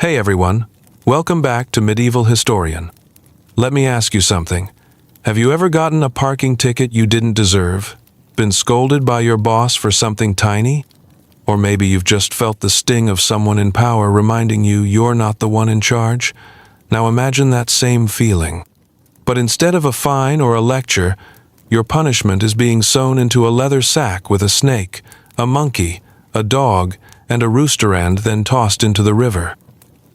Hey everyone, welcome back to Medieval Historian. Let me ask you something. Have you ever gotten a parking ticket you didn't deserve? Been scolded by your boss for something tiny? Or maybe you've just felt the sting of someone in power reminding you you're not the one in charge? Now imagine that same feeling. But instead of a fine or a lecture, your punishment is being sewn into a leather sack with a snake, a monkey, a dog, and a rooster and then tossed into the river.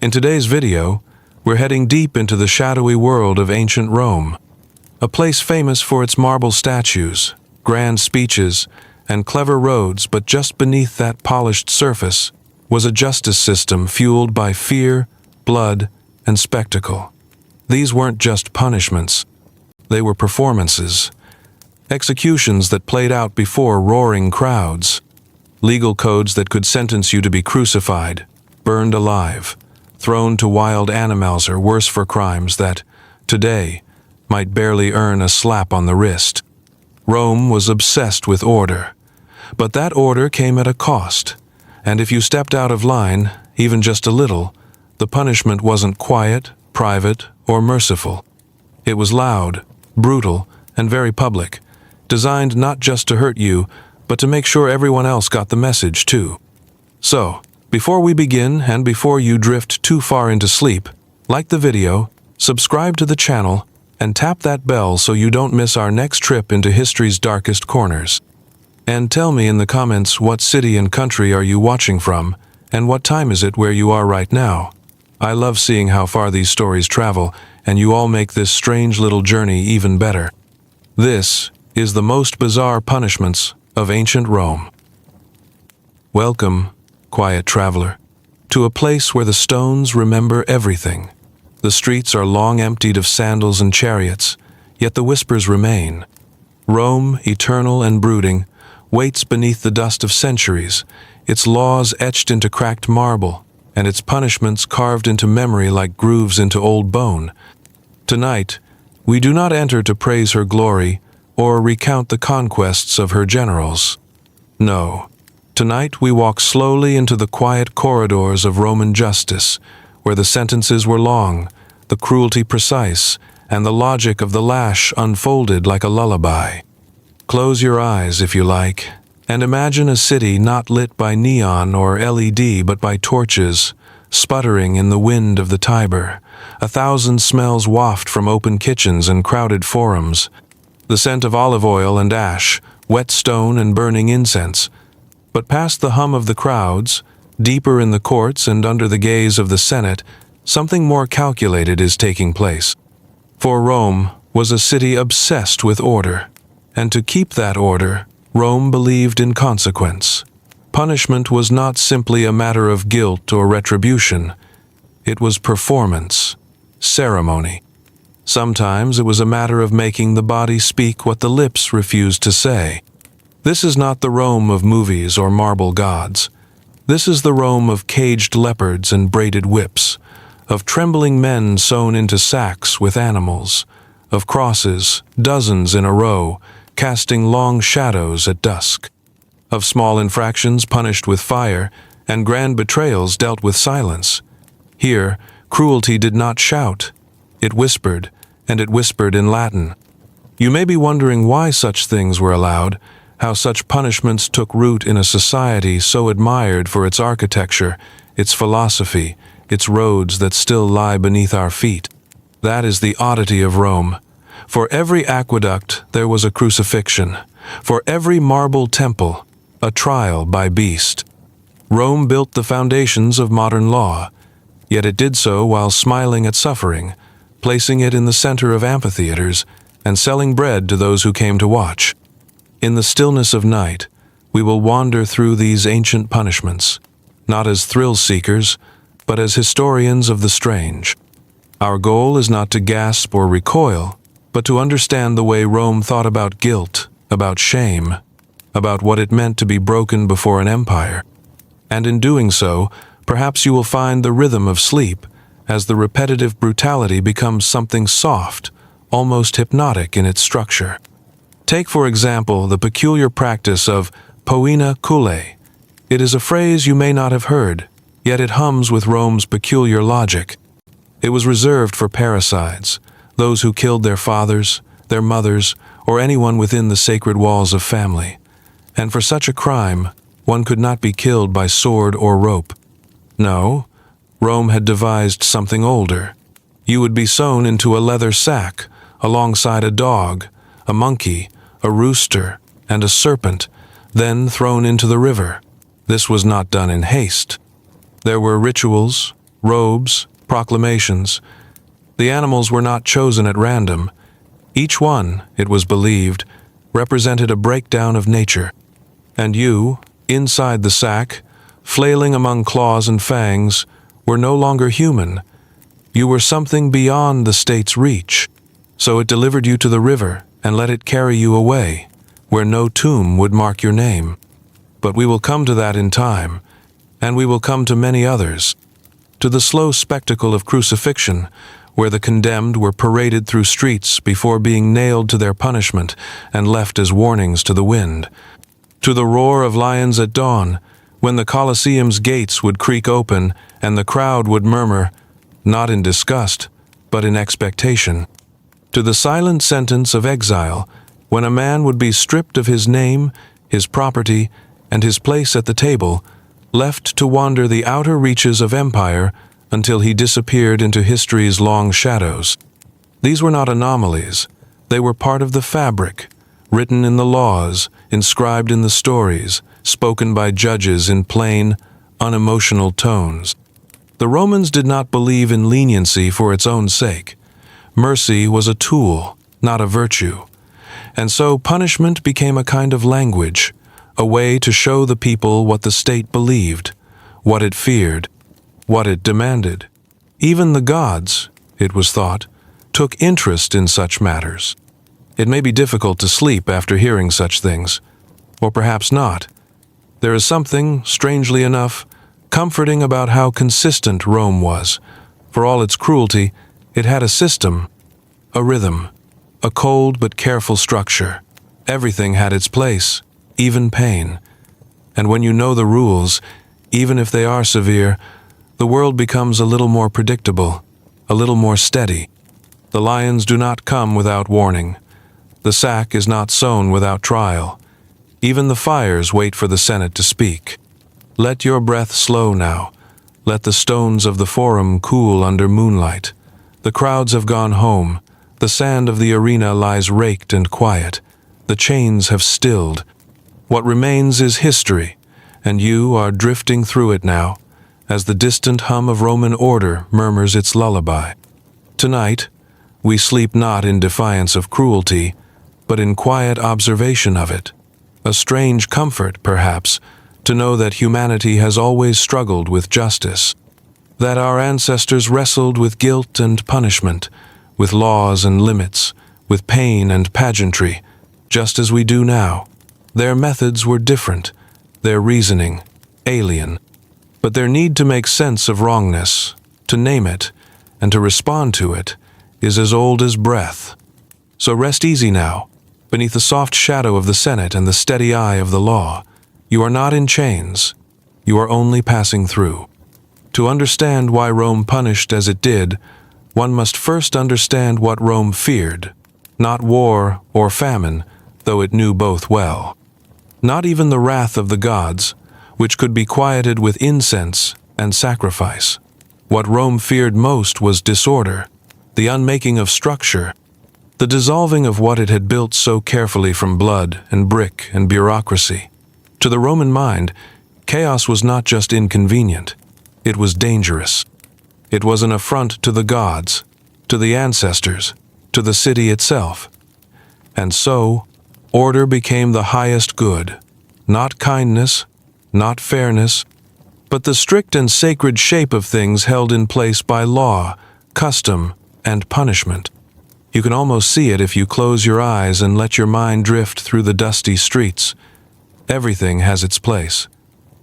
In today's video, we're heading deep into the shadowy world of ancient Rome, a place famous for its marble statues, grand speeches, and clever roads, but just beneath that polished surface was a justice system fueled by fear, blood, and spectacle. These weren't just punishments, they were performances, executions that played out before roaring crowds, legal codes that could sentence you to be crucified, burned alive, thrown to wild animals, or worse, for crimes that, today, might barely earn a slap on the wrist. Rome was obsessed with order, but that order came at a cost, and if you stepped out of line, even just a little, the punishment wasn't quiet, private, or merciful. It was loud, brutal, and very public, designed not just to hurt you, but to make sure everyone else got the message too. So, before we begin, and before you drift too far into sleep, like the video, subscribe to the channel, and tap that bell so you don't miss our next trip into history's darkest corners. And tell me in the comments what city and country are you watching from, and what time is it where you are right now. I love seeing how far these stories travel, and you all make this strange little journey even better. This is the most bizarre punishments of ancient Rome. Welcome, quiet traveler, to a place where the stones remember everything. The streets are long emptied of sandals and chariots, yet the whispers remain. Rome, eternal and brooding, waits beneath the dust of centuries, its laws etched into cracked marble, and its punishments carved into memory like grooves into old bone. Tonight, we do not enter to praise her glory or recount the conquests of her generals. No. Tonight we walk slowly into the quiet corridors of Roman justice, where the sentences were long, the cruelty precise, and the logic of the lash unfolded like a lullaby. Close your eyes, if you like, and imagine a city not lit by neon or LED but by torches, sputtering in the wind of the Tiber. 1,000 smells waft from open kitchens and crowded forums. The scent of olive oil and ash, wet stone and burning incense. But past the hum of the crowds, deeper in the courts and under the gaze of the Senate, something more calculated is taking place. For Rome was a city obsessed with order, and to keep that order, Rome believed in consequence. Punishment was not simply a matter of guilt or retribution. It was performance, ceremony. Sometimes it was a matter of making the body speak what the lips refused to say. This is not the Rome of movies or marble gods. This is the Rome of caged leopards and braided whips, of trembling men sewn into sacks with animals, of crosses, dozens in a row, casting long shadows at dusk, of small infractions punished with fire, and grand betrayals dealt with silence. Here, cruelty did not shout. It whispered, and it whispered in Latin. You may be wondering why such things were allowed, how such punishments took root in a society so admired for its architecture, its philosophy, its roads that still lie beneath our feet. That is the oddity of Rome. For every aqueduct there was a crucifixion. For every marble temple, a trial by beast. Rome built the foundations of modern law, yet it did so while smiling at suffering, placing it in the center of amphitheaters, and selling bread to those who came to watch. In the stillness of night, we will wander through these ancient punishments, not as thrill-seekers, but as historians of the strange. Our goal is not to gasp or recoil, but to understand the way Rome thought about guilt, about shame, about what it meant to be broken before an empire. And in doing so, perhaps you will find the rhythm of sleep, as the repetitive brutality becomes something soft, almost hypnotic in its structure. Take, for example, the peculiar practice of poena cullei. It is a phrase you may not have heard, yet it hums with Rome's peculiar logic. It was reserved for parricides, those who killed their fathers, their mothers, or anyone within the sacred walls of family. And for such a crime, one could not be killed by sword or rope. No, Rome had devised something older. You would be sewn into a leather sack, alongside a dog, a monkey, a rooster, and a serpent, then thrown into the river. This was not done in haste. There were rituals, robes, proclamations. The animals were not chosen at random. Each one, it was believed, represented a breakdown of nature. And you, inside the sack, flailing among claws and fangs, were no longer human. You were something beyond the state's reach. So it delivered you to the river and let it carry you away, where no tomb would mark your name. But we will come to that in time, and we will come to many others. To the slow spectacle of crucifixion, where the condemned were paraded through streets before being nailed to their punishment and left as warnings to the wind. To the roar of lions at dawn, when the Colosseum's gates would creak open and the crowd would murmur, not in disgust, but in expectation. To the silent sentence of exile, when a man would be stripped of his name, his property, and his place at the table, left to wander the outer reaches of empire until he disappeared into history's long shadows. These were not anomalies. They were part of the fabric, written in the laws, inscribed in the stories, spoken by judges in plain, unemotional tones. The Romans did not believe in leniency for its own sake. Mercy was a tool, not a virtue. And so punishment became a kind of language, a way to show the people what the state believed, what it feared, what it demanded. Even the gods, it was thought, took interest in such matters. It may be difficult to sleep after hearing such things, or perhaps not. There is something, strangely enough, comforting about how consistent Rome was. For all its cruelty, it had a system, a rhythm, a cold but careful structure. Everything had its place, even pain. And when you know the rules, even if they are severe, the world becomes a little more predictable, a little more steady. The lions do not come without warning. The sack is not sewn without trial. Even the fires wait for the Senate to speak. Let your breath slow now. Let the stones of the forum cool under moonlight. The crowds have gone home. The sand of the arena lies raked and quiet. The chains have stilled. What remains is history, and you are drifting through it now, as the distant hum of Roman order murmurs its lullaby. Tonight, we sleep not in defiance of cruelty, but in quiet observation of it. A strange comfort, perhaps, to know that humanity has always struggled with justice, that our ancestors wrestled with guilt and punishment, with laws and limits, with pain and pageantry, just as we do now. Their methods were different, their reasoning alien, but their need to make sense of wrongness, to name it, and to respond to it, is as old as breath. So rest easy now, beneath the soft shadow of the Senate and the steady eye of the law. You are not in chains. You are only passing through. To understand why Rome punished as it did, one must first understand what Rome feared. Not war or famine, though it knew both well. Not even the wrath of the gods, which could be quieted with incense and sacrifice. What Rome feared most was disorder, the unmaking of structure, the dissolving of what it had built so carefully from blood and brick and bureaucracy. To the Roman mind, chaos was not just inconvenient, it was dangerous. It was an affront to the gods, to the ancestors, to the city itself. And so, order became the highest good, not kindness, not fairness, but the strict and sacred shape of things held in place by law, custom, and punishment. You can almost see it if you close your eyes and let your mind drift through the dusty streets. Everything has its place.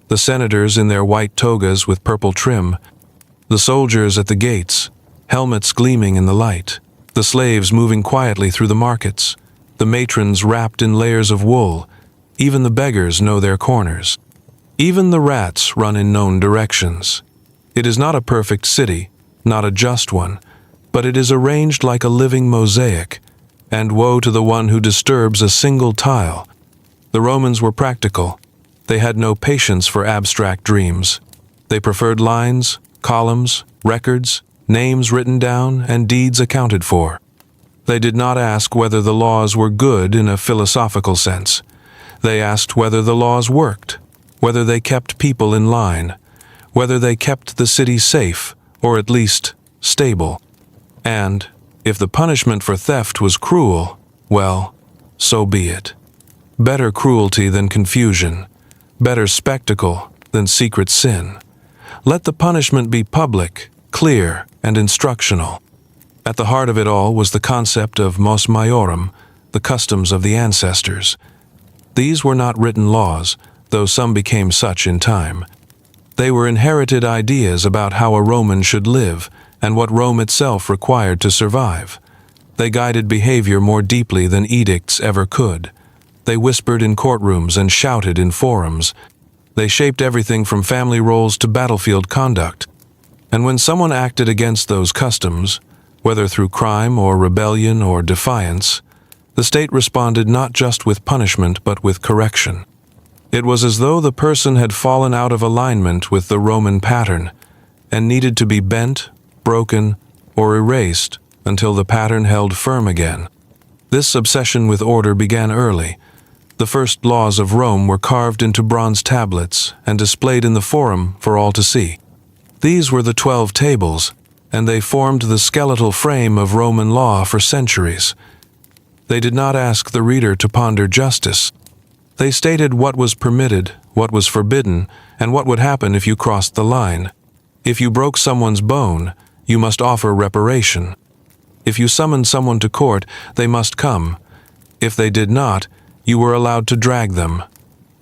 The senators in their white togas with purple trim, the soldiers at the gates, helmets gleaming in the light, the slaves moving quietly through the markets, the matrons wrapped in layers of wool. Even the beggars know their corners. Even the rats run in known directions. It is not a perfect city, not a just one, but it is arranged like a living mosaic, and woe to the one who disturbs a single tile. The Romans were practical. They had no patience for abstract dreams. They preferred lines, columns, records, names written down, and deeds accounted for. They did not ask whether the laws were good in a philosophical sense. They asked whether the laws worked, whether they kept people in line, whether they kept the city safe, or at least stable. And, if the punishment for theft was cruel, well, so be it. Better cruelty than confusion, better spectacle than secret sin. Let the punishment be public, clear, and instructional. At the heart of it all was the concept of mos maiorum, the customs of the ancestors. These were not written laws, though some became such in time. They were inherited ideas about how a Roman should live and what Rome itself required to survive. They guided behavior more deeply than edicts ever could. They whispered in courtrooms and shouted in forums. They shaped everything from family roles to battlefield conduct. And when someone acted against those customs, whether through crime or rebellion or defiance, the state responded not just with punishment but with correction. It was as though the person had fallen out of alignment with the Roman pattern and needed to be bent, broken, or erased until the pattern held firm again. This obsession with order began early. The first laws of Rome were carved into bronze tablets and displayed in the Forum for all to see. These were the 12 tables, and they formed the skeletal frame of Roman law for centuries. They did not ask the reader to ponder justice. They stated what was permitted, what was forbidden, and what would happen if you crossed the line. If you broke someone's bone, you must offer reparation. If you summoned someone to court, they must come. If they did not, you were allowed to drag them.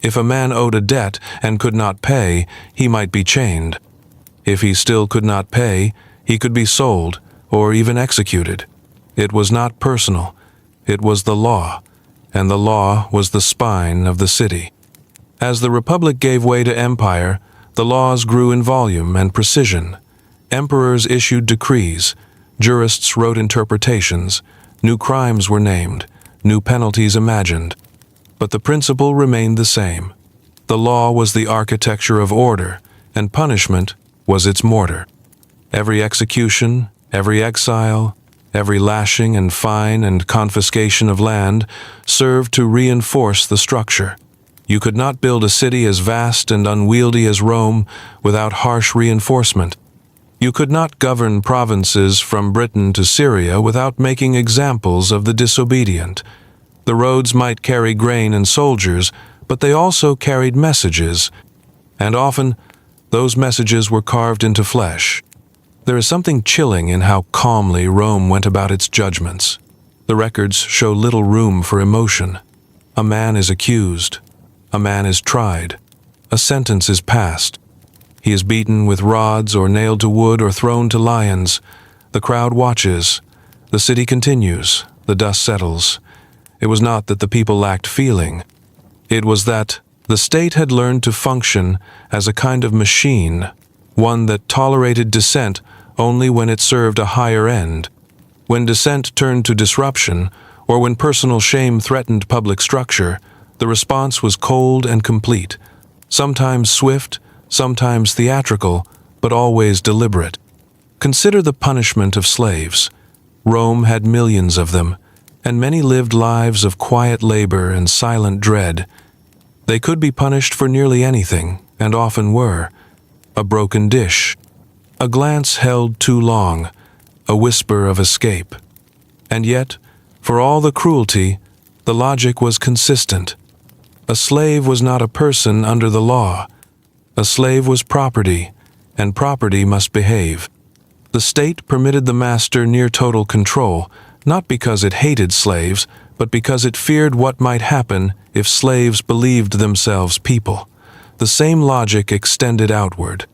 If a man owed a debt and could not pay, he might be chained. If he still could not pay, he could be sold or even executed. It was not personal. It was the law, and the law was the spine of the city. As the Republic gave way to empire, the laws grew in volume and precision. Emperors issued decrees, jurists wrote interpretations, new crimes were named, new penalties imagined. But the principle remained the same. The law was the architecture of order, and punishment was its mortar. Every execution, every exile, every lashing and fine and confiscation of land served to reinforce the structure. You could not build a city as vast and unwieldy as Rome without harsh reinforcement. You could not govern provinces from Britain to Syria without making examples of the disobedient. The roads might carry grain and soldiers, but they also carried messages, and often those messages were carved into flesh. There is something chilling in how calmly Rome went about its judgments. The records show little room for emotion. A man is accused. A man is tried. A sentence is passed. He is beaten with rods or nailed to wood or thrown to lions. The crowd watches. The city continues. The dust settles. It was not that the people lacked feeling. It was that the state had learned to function as a kind of machine, one that tolerated dissent only when it served a higher end. When dissent turned to disruption, or when personal shame threatened public structure, the response was cold and complete, sometimes swift, sometimes theatrical, but always deliberate. Consider the punishment of slaves. Rome had millions of them, and many lived lives of quiet labor and silent dread. They could be punished for nearly anything, and often were. A broken dish, a glance held too long, a whisper of escape. And yet, for all the cruelty, the logic was consistent. A slave was not a person under the law. A slave was property, and property must behave. The state permitted the master near total control, not because it hated slaves, but because it feared what might happen if slaves believed themselves people. The same logic extended outward,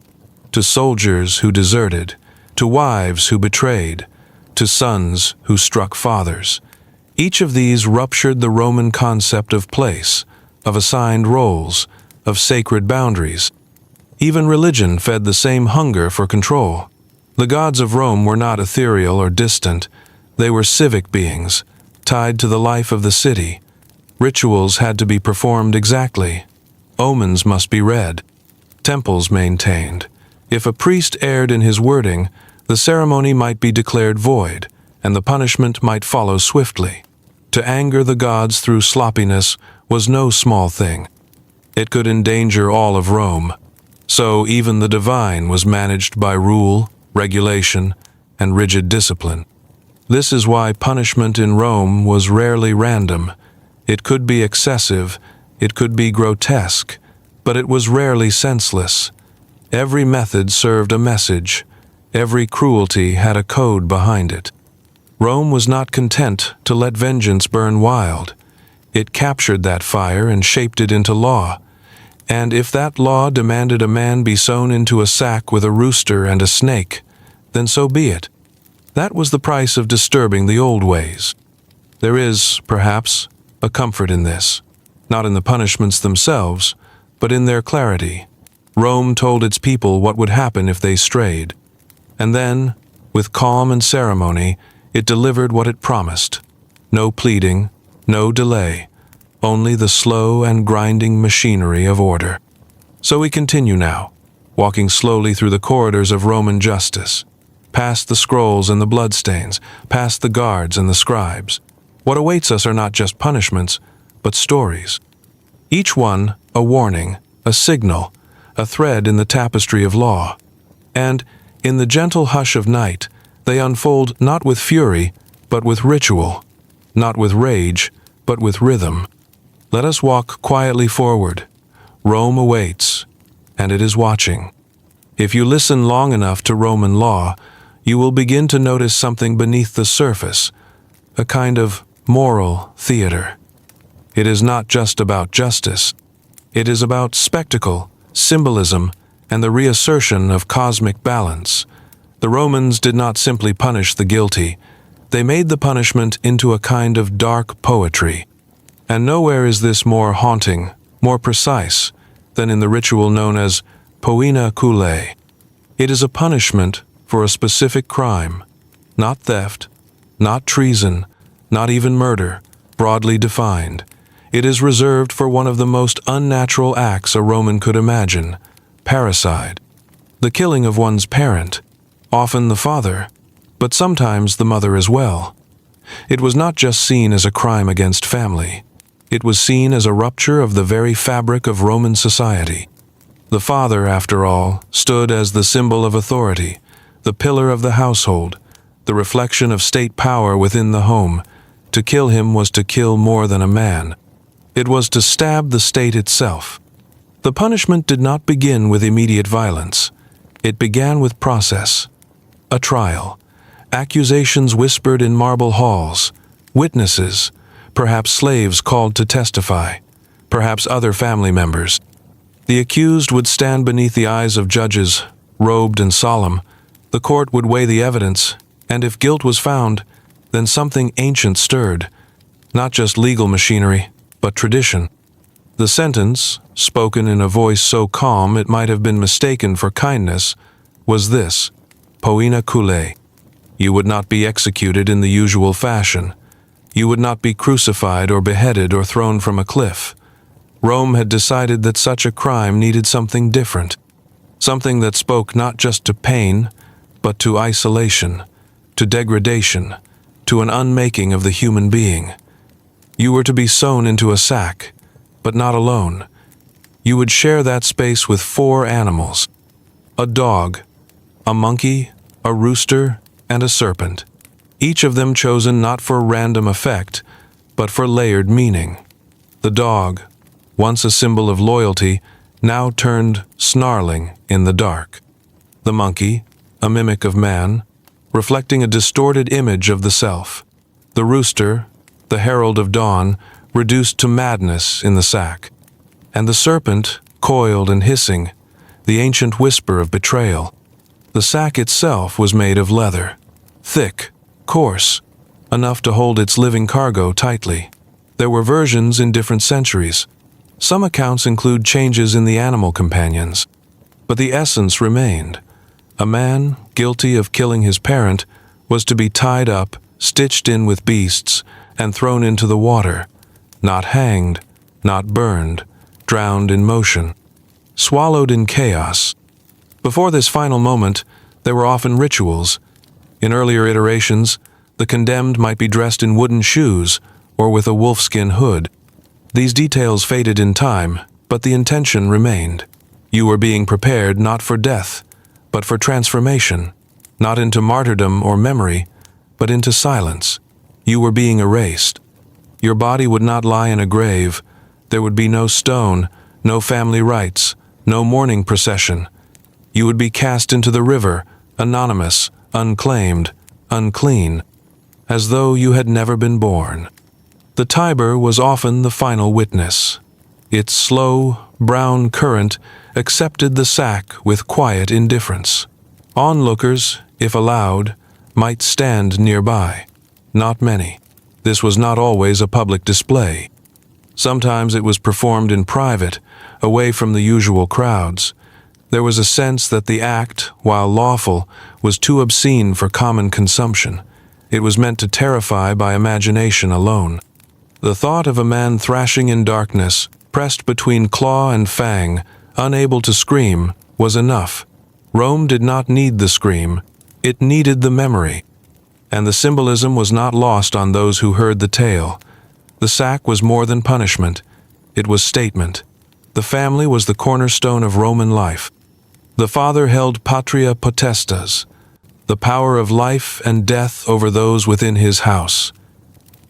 to soldiers who deserted, to wives who betrayed, to sons who struck fathers. Each of these ruptured the Roman concept of place, of assigned roles, of sacred boundaries. Even religion fed the same hunger for control. The gods of Rome were not ethereal or distant. They were civic beings, tied to the life of the city. Rituals had to be performed exactly. Omens must be read. Temples maintained. If a priest erred in his wording, the ceremony might be declared void, and the punishment might follow swiftly. To anger the gods through sloppiness was no small thing. It could endanger all of Rome. So even the divine was managed by rule, regulation, and rigid discipline. This is why punishment in Rome was rarely random. It could be excessive, it could be grotesque, but it was rarely senseless. Every method served a message. Every cruelty had a code behind it. Rome was not content to let vengeance burn wild. It captured that fire and shaped it into law. And if that law demanded a man be sewn into a sack with a rooster and a snake, then so be it. That was the price of disturbing the old ways. There is, perhaps, a comfort in this, not in the punishments themselves, but in their clarity. Rome told its people what would happen if they strayed. And then, with calm and ceremony, it delivered what it promised. No pleading, no delay, only the slow and grinding machinery of order. So we continue now, walking slowly through the corridors of Roman justice, past the scrolls and the bloodstains, past the guards and the scribes. What awaits us are not just punishments, but stories. Each one a warning, a signal, a thread in the tapestry of law. And, in the gentle hush of night, they unfold not with fury, but with ritual, not with rage, but with rhythm. Let us walk quietly forward. Rome awaits, and it is watching. If you listen long enough to Roman law, you will begin to notice something beneath the surface, a kind of moral theater. It is not just about justice. It is about spectacle, symbolism, and the reassertion of cosmic balance. The Romans did not simply punish the guilty. They made the punishment into a kind of dark poetry. And nowhere is this more haunting, more precise, than in the ritual known as poena cullei. It is a punishment for a specific crime, not theft, not treason, not even murder, broadly defined. It is reserved for one of the most unnatural acts a Roman could imagine, parricide, the killing of one's parent, often the father, but sometimes the mother as well. It was not just seen as a crime against family. It was seen as a rupture of the very fabric of Roman society. The father, after all, stood as the symbol of authority, the pillar of the household, the reflection of state power within the home. To kill him was to kill more than a man. It was to stab the state itself. The punishment did not begin with immediate violence. It began with process. A trial. Accusations whispered in marble halls. Witnesses. Perhaps slaves called to testify. Perhaps other family members. The accused would stand beneath the eyes of judges, robed and solemn. The court would weigh the evidence, and if guilt was found, then something ancient stirred. Not just legal machinery, but tradition. The sentence, spoken in a voice so calm it might have been mistaken for kindness, was this: poena cullei. You would not be executed in the usual fashion. You would not be crucified or beheaded or thrown from a cliff. Rome had decided that such a crime needed something different, something that spoke not just to pain, but to isolation, to degradation, to an unmaking of the human being. You were to be sewn into a sack, but not alone. You would share that space with 4 animals: a dog, a monkey, a rooster, and a serpent, each of them chosen not for random effect, but for layered meaning. The dog, once a symbol of loyalty, now turned snarling in the dark. The monkey, a mimic of man, reflecting a distorted image of the self. The rooster, the herald of dawn, reduced to madness in the sack. And the serpent, coiled and hissing, the ancient whisper of betrayal. The sack itself was made of leather, thick, coarse, enough to hold its living cargo tightly. There were versions in different centuries. Some accounts include changes in the animal companions. But the essence remained. A man guilty of killing his parent was to be tied up, stitched in with beasts, and thrown into the water, not hanged, not burned, drowned in motion, swallowed in chaos. Before this final moment, there were often rituals. In earlier iterations, the condemned might be dressed in wooden shoes or with a wolfskin hood. These details faded in time, but the intention remained. You were being prepared not for death, but for transformation, not into martyrdom or memory, but into silence. You were being erased. Your body would not lie in a grave. There would be no stone, no family rites, no mourning procession. You would be cast into the river, anonymous, unclaimed, unclean, as though you had never been born. The Tiber was often the final witness. Its slow, brown current accepted the sack with quiet indifference. Onlookers, if allowed, might stand nearby. Not many. This was not always a public display. Sometimes it was performed in private, away from the usual crowds. There was a sense that the act, while lawful, was too obscene for common consumption. It was meant to terrify by imagination alone. The thought of a man thrashing in darkness, pressed between claw and fang, unable to scream, was enough. Rome did not need the scream, it needed the memory. And the symbolism was not lost on those who heard the tale. The sack was more than punishment, it was statement. The family was the cornerstone of Roman life. The father held patria potestas, the power of life and death over those within his house.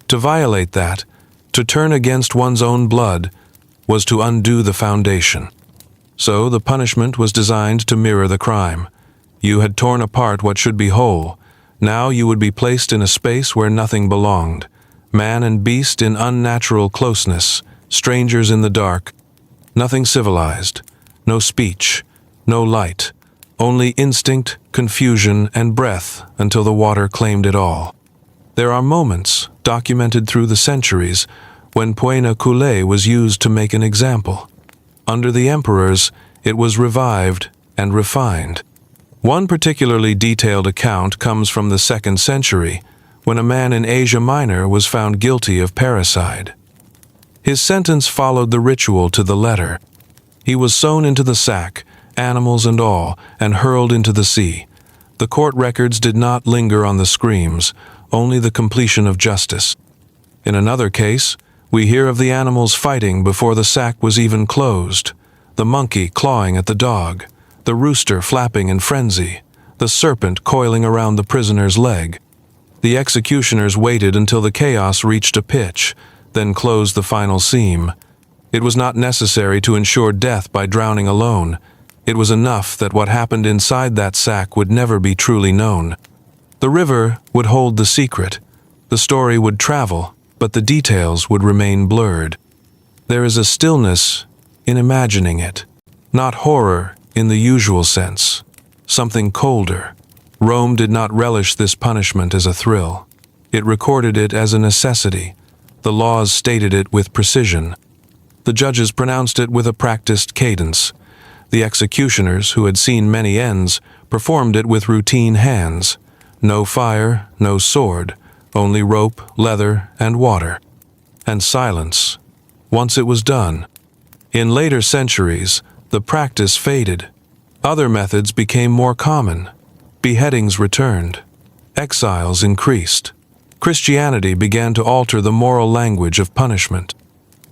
To violate that, to turn against one's own blood, was to undo the foundation. So the punishment was designed to mirror the crime. You had torn apart what should be whole. Now you would be placed in a space where nothing belonged. Man and beast in unnatural closeness, strangers in the dark. Nothing civilized, no speech, no light, only instinct, confusion, and breath until the water claimed it all. There are moments, documented through the centuries, when poena cullei was used to make an example. Under the emperors, it was revived and refined. One particularly detailed account comes from the 2nd century, when a man in Asia Minor was found guilty of parricide. His sentence followed the ritual to the letter. He was sewn into the sack, animals and all, and hurled into the sea. The court records did not linger on the screams, only the completion of justice. In another case, we hear of the animals fighting before the sack was even closed, the monkey clawing at the dog, the rooster flapping in frenzy, the serpent coiling around the prisoner's leg. The executioners waited until the chaos reached a pitch, then closed the final seam. It was not necessary to ensure death by drowning alone. It was enough that what happened inside that sack would never be truly known. The river would hold the secret. The story would travel, but the details would remain blurred. There is a stillness in imagining it, not horror in the usual sense, something colder. Rome did not relish this punishment as a thrill. It recorded it as a necessity. The laws stated it with precision. The judges pronounced it with a practiced cadence. The executioners, who had seen many ends, performed it with routine hands. No fire, no sword, only rope, leather, and water. And silence, once it was done. In later centuries, the practice faded. Other methods became more common. Beheadings returned. Exiles increased. Christianity began to alter the moral language of punishment.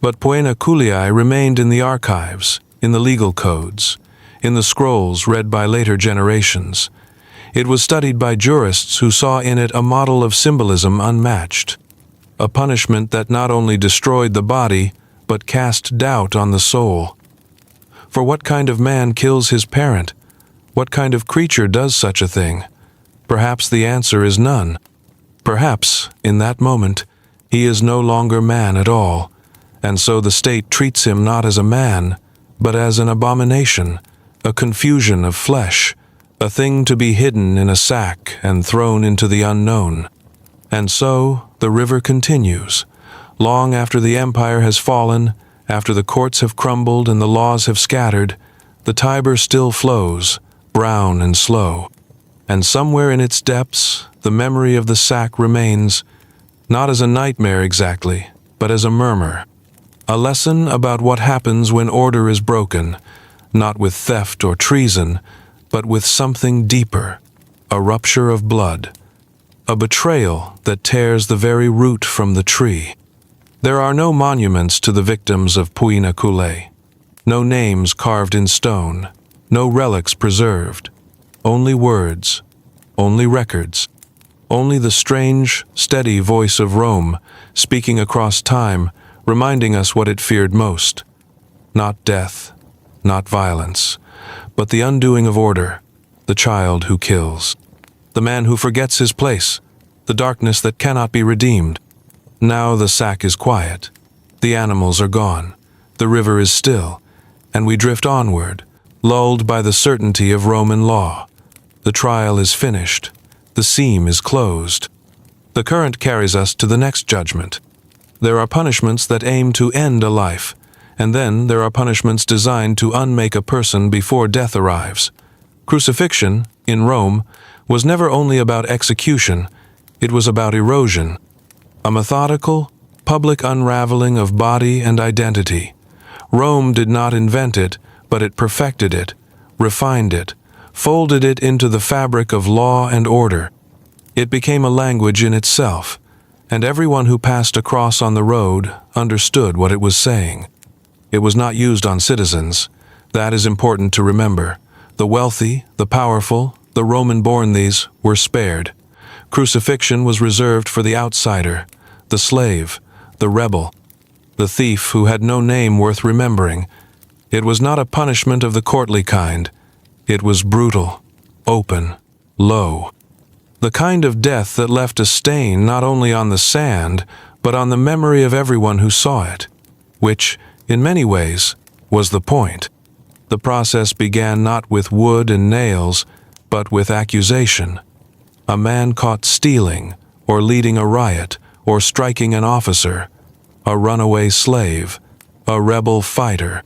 But poena cullei remained in the archives, in the legal codes, in the scrolls read by later generations. It was studied by jurists who saw in it a model of symbolism unmatched. A punishment that not only destroyed the body, but cast doubt on the soul. For what kind of man kills his parent? What kind of creature does such a thing? Perhaps the answer is none. Perhaps, in that moment, he is no longer man at all, and so the state treats him not as a man, but as an abomination, a confusion of flesh, a thing to be hidden in a sack and thrown into the unknown. And so the river continues. Long after the empire has fallen, after the courts have crumbled and the laws have scattered, The Tiber still flows, brown and slow, and somewhere in its depths the memory of the sack remains, not as a nightmare exactly, but as a murmur. A lesson about what happens when order is broken, not with theft or treason, but with something deeper, a rupture of blood, a betrayal that tears the very root from the tree. There are no monuments to the victims of poena cullei, no names carved in stone, no relics preserved, only words, only records, only the strange, steady voice of Rome speaking across time, reminding us what it feared most. Not death, not violence, but the undoing of order, the child who kills, the man who forgets his place, the darkness that cannot be redeemed. Now the sack is quiet, the animals are gone, the river is still, and we drift onward, lulled by the certainty of Roman law. The trial is finished, the seam is closed. The current carries us to the next judgment. There are punishments that aim to end a life, and then there are punishments designed to unmake a person before death arrives. Crucifixion, in Rome, was never only about execution, it was about erosion. A methodical, public unraveling of body and identity. Rome did not invent it, but it perfected it, refined it, folded it into the fabric of law and order. It became a language in itself, and everyone who passed across on the road understood what it was saying. It was not used on citizens. That is important to remember. The wealthy, the powerful, the Roman-born these were spared. Crucifixion was reserved for the outsider, the slave, the rebel, the thief who had no name worth remembering. It was not a punishment of the courtly kind. It was brutal, open, low. The kind of death that left a stain not only on the sand, but on the memory of everyone who saw it, which, in many ways, was the point. The process began not with wood and nails, but with accusation. A man caught stealing, or leading a riot, or striking an officer, a runaway slave, a rebel fighter,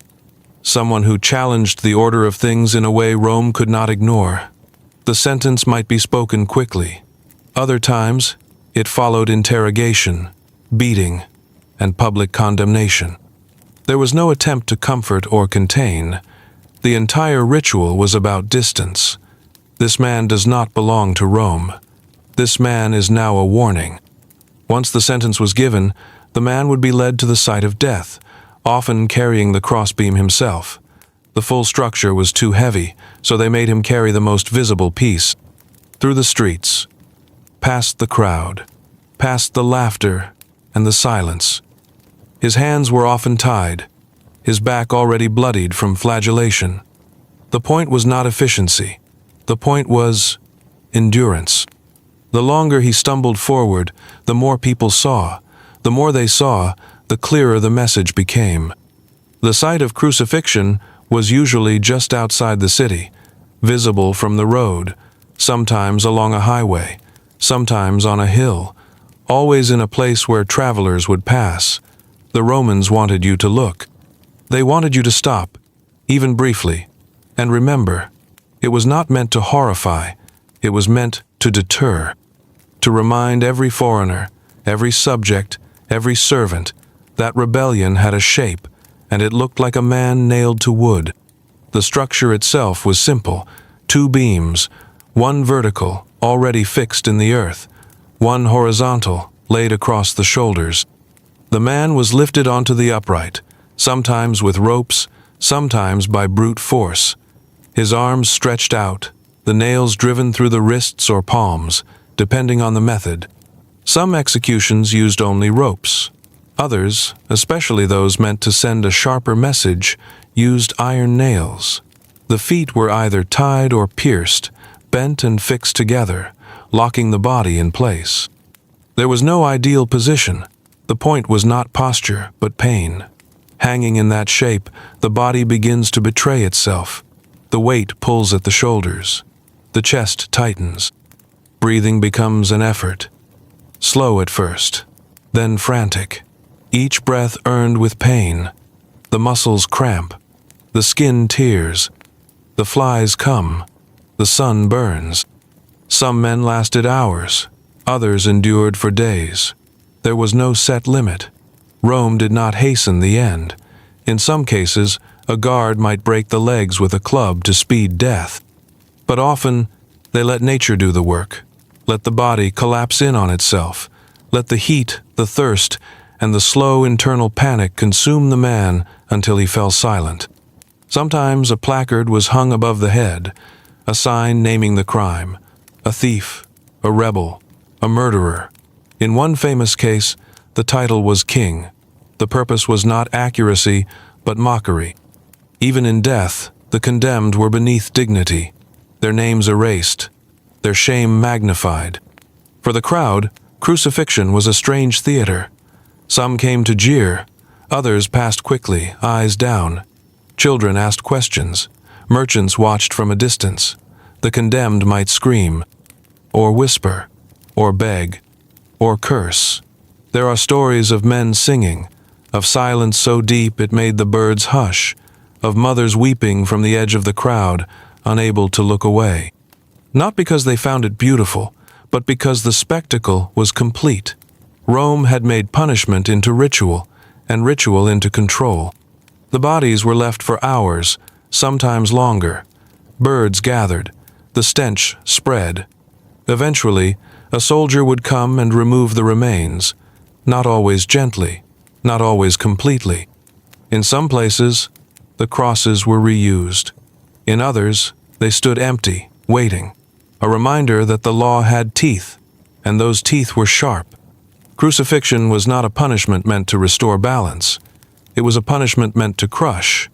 someone who challenged the order of things in a way Rome could not ignore. The sentence might be spoken quickly. Other times, it followed interrogation, beating, and public condemnation. There was no attempt to comfort or contain. The entire ritual was about distance. This man does not belong to Rome. This man is now a warning. Once the sentence was given, the man would be led to the site of death, often carrying the crossbeam himself. The full structure was too heavy, so they made him carry the most visible piece. Through the streets, past the crowd, past the laughter and the silence. His hands were often tied, his back already bloodied from flagellation. The point was not efficiency. The point was endurance. The longer he stumbled forward, the more people saw. The more they saw, the clearer the message became. The site of crucifixion was usually just outside the city, visible from the road, sometimes along a highway, sometimes on a hill, always in a place where travelers would pass. The Romans wanted you to look. They wanted you to stop, even briefly. And remember, it was not meant to horrify, it was meant to deter, to remind every foreigner, every subject, every servant, that rebellion had a shape, and it looked like a man nailed to wood. The structure itself was simple, 2 beams, one vertical, already fixed in the earth, one horizontal, laid across the shoulders. The man was lifted onto the upright, sometimes with ropes, sometimes by brute force. His arms stretched out, the nails driven through the wrists or palms, depending on the method. Some executions used only ropes. Others, especially those meant to send a sharper message, used iron nails. The feet were either tied or pierced, bent and fixed together, locking the body in place. There was no ideal position. The point was not posture, but pain. Hanging in that shape, the body begins to betray itself. The weight pulls at the shoulders. The chest tightens. Breathing becomes an effort. Slow at first, then frantic. Each breath earned with pain. The muscles cramp. The skin tears. The flies come. The sun burns. Some men lasted hours. Others endured for days. There was no set limit. Rome did not hasten the end. In some cases, a guard might break the legs with a club to speed death. But often, they let nature do the work. Let the body collapse in on itself. Let the heat, the thirst, and the slow internal panic consume the man until he fell silent. Sometimes a placard was hung above the head, a sign naming the crime, a thief, a rebel, a murderer. In one famous case, the title was king. The purpose was not accuracy, but mockery. Even in death, the condemned were beneath dignity, their names erased, their shame magnified. For the crowd, crucifixion was a strange theater. Some came to jeer, others passed quickly, eyes down. Children asked questions, merchants watched from a distance. The condemned might scream, or whisper, or beg, or curse. There are stories of men singing, of silence so deep it made the birds hush, of mothers weeping from the edge of the crowd, unable to look away. Not because they found it beautiful, but because the spectacle was complete. Rome had made punishment into ritual, and ritual into control. The bodies were left for hours, sometimes longer. Birds gathered. The stench spread. Eventually, a soldier would come and remove the remains, not always gently, not always completely. In some places, the crosses were reused. In others, they stood empty, waiting, a reminder that the law had teeth, and those teeth were sharp. Crucifixion was not a punishment meant to restore balance. It was a punishment meant to crush.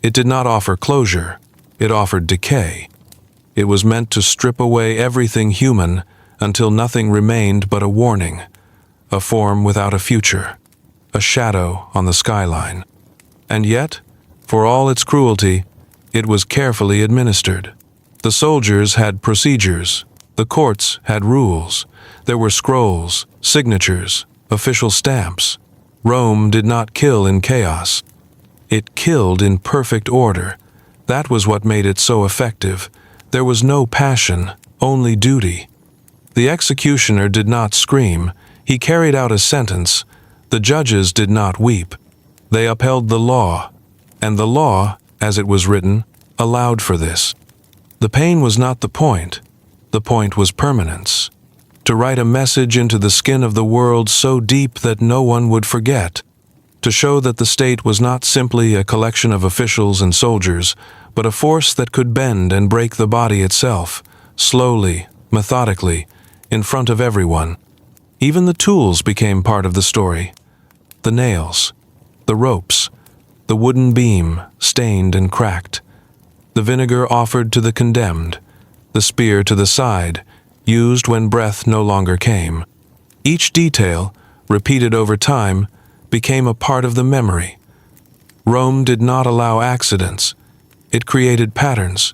It did not offer closure. It offered decay. It was meant to strip away everything human until nothing remained but a warning, a form without a future, a shadow on the skyline. And yet, for all its cruelty, it was carefully administered. The soldiers had procedures. The courts had rules. There were scrolls, signatures, official stamps. Rome did not kill in chaos. It killed in perfect order. That was what made it so effective. There was no passion, only duty. The executioner did not scream. He carried out a sentence. The judges did not weep. They upheld the law, and the law, as it was written, allowed for this. The pain was not the point. The point was permanence. To write a message into the skin of the world so deep that no one would forget. To show that the state was not simply a collection of officials and soldiers, but a force that could bend and break the body itself, slowly, methodically, in front of everyone. Even the tools became part of the story. The nails, the ropes, the wooden beam, stained and cracked. The vinegar offered to the condemned, the spear to the side, used when breath no longer came. Each detail, repeated over time, became a part of the memory. Rome did not allow accidents. It created patterns,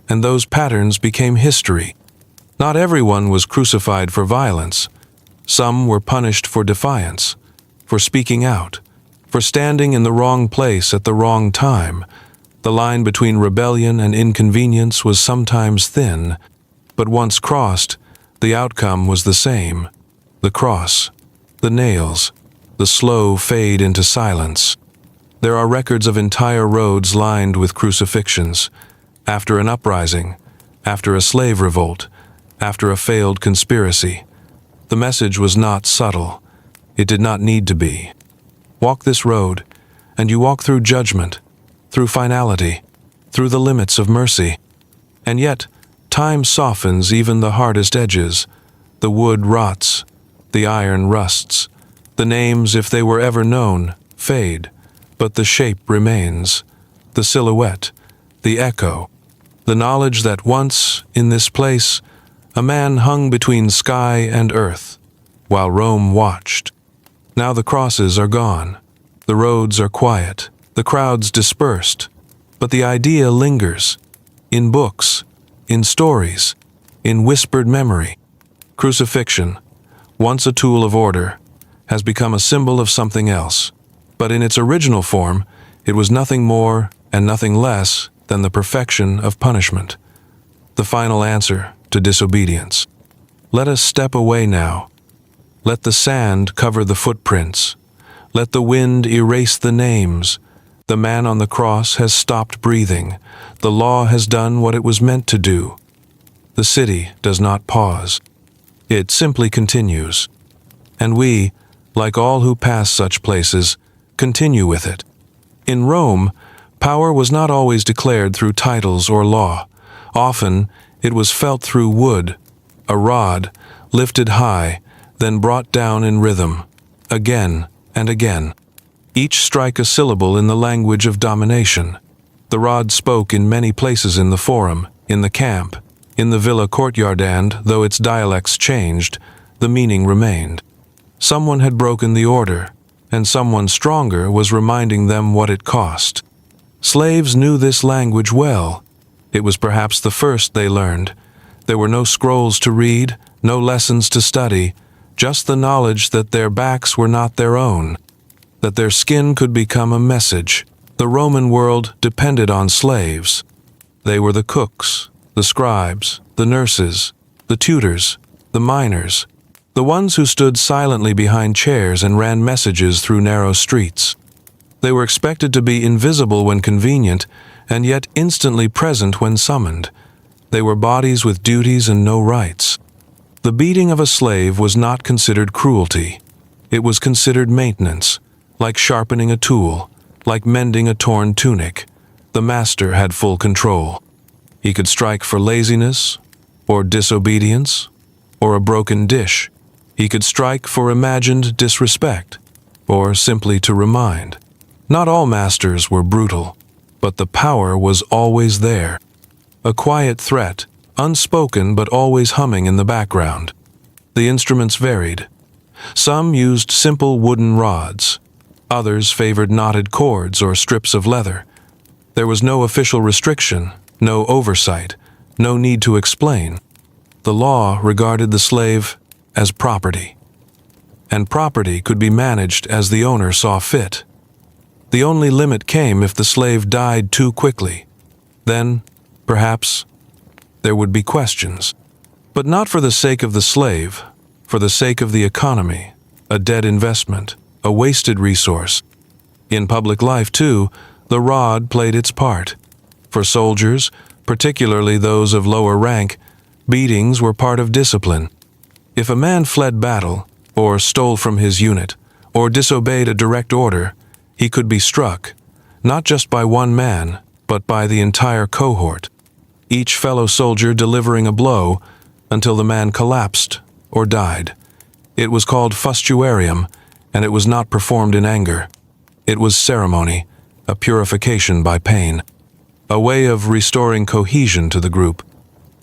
and those patterns became history. Not everyone was crucified for violence. Some were punished for defiance, for speaking out, for standing in the wrong place at the wrong time. The line between rebellion and inconvenience was sometimes thin, but once crossed, the outcome was the same. The cross, the nails, the slow fade into silence. There are records of entire roads lined with crucifixions. After an uprising, after a slave revolt, after a failed conspiracy. The message was not subtle. It did not need to be. Walk this road, and you walk through judgment, through finality, through the limits of mercy. And yet, time softens even the hardest edges. The wood rots, the iron rusts. The names, if they were ever known, fade, but the shape remains. The silhouette, the echo, the knowledge that once, in this place, a man hung between sky and earth, while Rome watched. Now the crosses are gone. The roads are quiet. The crowds dispersed. But the idea lingers. In books, in stories, in whispered memory. Crucifixion, once a tool of order, has become a symbol of something else. But in its original form, it was nothing more and nothing less than the perfection of punishment. The final answer to disobedience. Let us step away now. Let the sand cover the footprints. Let the wind erase the names. The man on the cross has stopped breathing. The law has done what it was meant to do. The city does not pause. It simply continues. And we, like all who pass such places, continue with it. In Rome, power was not always declared through titles or law. Often, it was felt through wood, a rod, lifted high, then brought down in rhythm, again and again. Each strike a syllable in the language of domination. The rod spoke in many places in the forum, in the camp, in the villa courtyard, and, though its dialects changed, the meaning remained. Someone had broken the order, and someone stronger was reminding them what it cost. Slaves knew this language well. It was perhaps the first they learned. There were no scrolls to read, no lessons to study, just the knowledge that their backs were not their own, that their skin could become a message. The Roman world depended on slaves. They were the cooks, the scribes, the nurses, the tutors, the miners, the ones who stood silently behind chairs and ran messages through narrow streets. They were expected to be invisible when convenient, and yet instantly present when summoned. They were bodies with duties and no rights. The beating of a slave was not considered cruelty. It was considered maintenance, like sharpening a tool, like mending a torn tunic. The master had full control. He could strike for laziness, or disobedience, or a broken dish. He could strike for imagined disrespect, or simply to remind. Not all masters were brutal, but the power was always there. A quiet threat, unspoken but always humming in the background. The instruments varied. Some used simple wooden rods. Others favored knotted cords or strips of leather. There was no official restriction, no oversight, no need to explain. The law regarded the slave as property, and property could be managed as the owner saw fit. The only limit came if the slave died too quickly. Then, perhaps, there would be questions. But not for the sake of the slave, for the sake of the economy, a dead investment, a wasted resource. In public life, too, the rod played its part. For soldiers, particularly those of lower rank, beatings were part of discipline. If a man fled battle, or stole from his unit, or disobeyed a direct order, he could be struck, not just by one man, but by the entire cohort, each fellow soldier delivering a blow until the man collapsed or died. It was called fustuarium, and it was not performed in anger. It was ceremony, a purification by pain, a way of restoring cohesion to the group.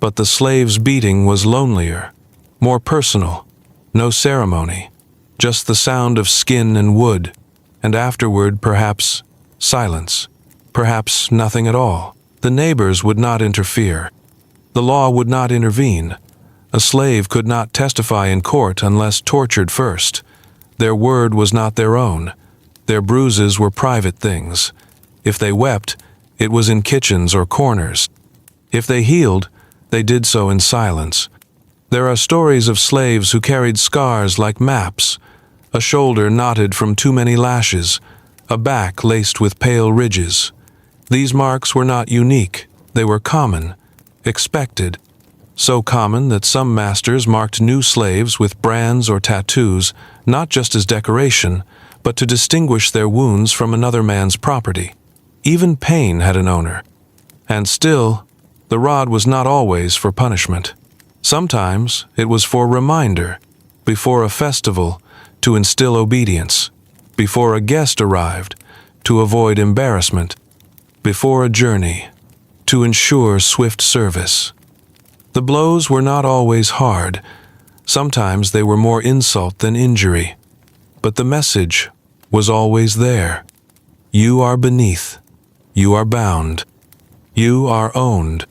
But the slave's beating was lonelier, more personal, no ceremony, just the sound of skin and wood, and afterward, perhaps, silence, perhaps nothing at all. The neighbors would not interfere. The law would not intervene. A slave could not testify in court unless tortured first. Their word was not their own. Their bruises were private things. If they wept, it was in kitchens or corners. If they healed, they did so in silence. There are stories of slaves who carried scars like maps, a shoulder knotted from too many lashes, a back laced with pale ridges. These marks were not unique, they were common, expected. So common that some masters marked new slaves with brands or tattoos, not just as decoration, but to distinguish their wounds from another man's property. Even pain had an owner. And still, the rod was not always for punishment. Sometimes it was for reminder, before a festival, to instill obedience, before a guest arrived, to avoid embarrassment, before a journey, to ensure swift service. The blows were not always hard. Sometimes they were more insult than injury. But the message was always there. You are beneath. You are bound. You are owned.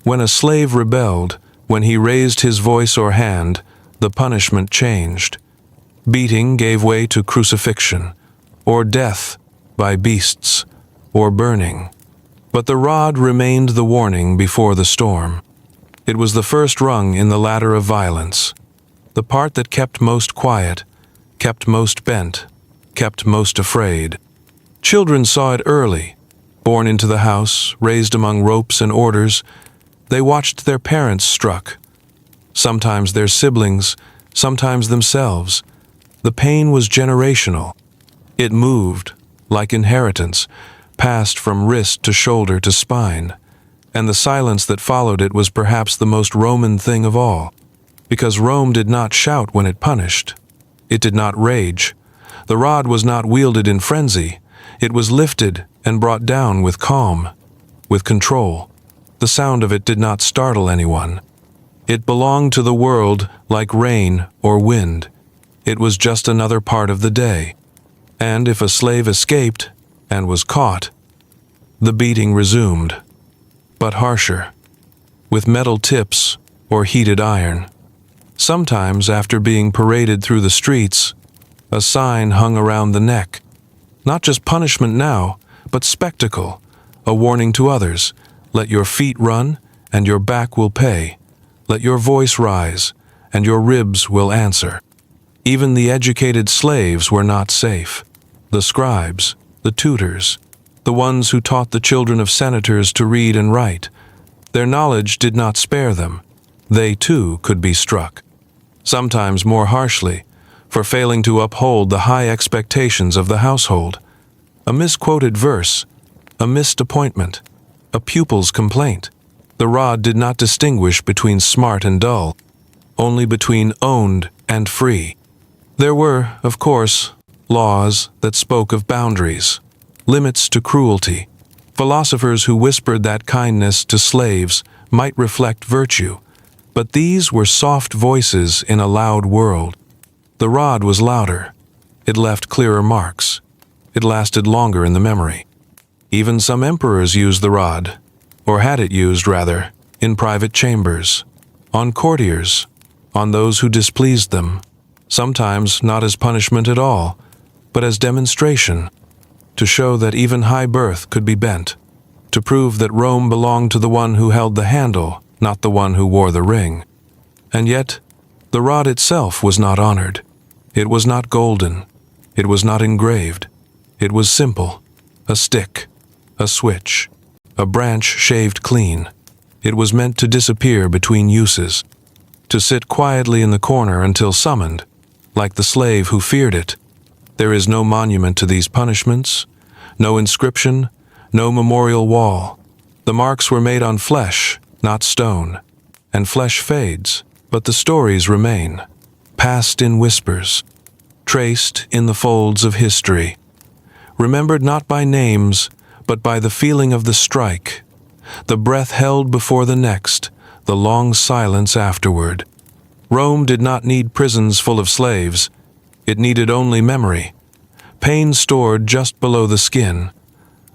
When a slave rebelled, when he raised his voice or hand, the punishment changed. Beating gave way to crucifixion, or death by beasts, or burning. But the rod remained the warning before the storm. It was the first rung in the ladder of violence, the part that kept most quiet, kept most bent, kept most afraid. Children saw it early. Born into the house, raised among ropes and orders, they watched their parents struck, sometimes their siblings, sometimes themselves. The pain was generational. It moved, like inheritance, passed from wrist to shoulder to spine, and the silence that followed it was perhaps the most Roman thing of all, because Rome did not shout when it punished. It did not rage. The rod was not wielded in frenzy. It was lifted and brought down with calm, with control. The sound of it did not startle anyone. It belonged to the world like rain or wind. It was just another part of the day. And if a slave escaped and was caught, the beating resumed, but harsher, with metal tips or heated iron. Sometimes, after being paraded through the streets, a sign hung around the neck. Not just punishment now, but spectacle, a warning to others. Let your feet run, and your back will pay. Let your voice rise, and your ribs will answer. Even the educated slaves were not safe. The scribes, the tutors, the ones who taught the children of senators to read and write, their knowledge did not spare them. They too could be struck, sometimes more harshly, for failing to uphold the high expectations of the household. A misquoted verse, a missed appointment, a pupil's complaint. The rod did not distinguish between smart and dull, only between owned and free. There were, of course, laws that spoke of boundaries, limits to cruelty. Philosophers who whispered that kindness to slaves might reflect virtue, but these were soft voices in a loud world. The rod was louder. It left clearer marks. It lasted longer in the memory. Even some emperors used the rod, or had it used, rather, in private chambers, on courtiers, on those who displeased them, sometimes not as punishment at all, but as demonstration, to show that even high birth could be bent, to prove that Rome belonged to the one who held the handle, not the one who wore the ring. And yet, the rod itself was not honored. It was not golden. It was not engraved. It was simple, a stick, a switch, a branch shaved clean. It was meant to disappear between uses, to sit quietly in the corner until summoned, like the slave who feared it. There is no monument to these punishments, no inscription, no memorial wall. The marks were made on flesh, not stone, and flesh fades, but the stories remain, passed in whispers, traced in the folds of history, remembered not by names, but by the feeling of the strike, the breath held before the next, the long silence afterward. Rome did not need prisons full of slaves. It needed only memory, pain stored just below the skin,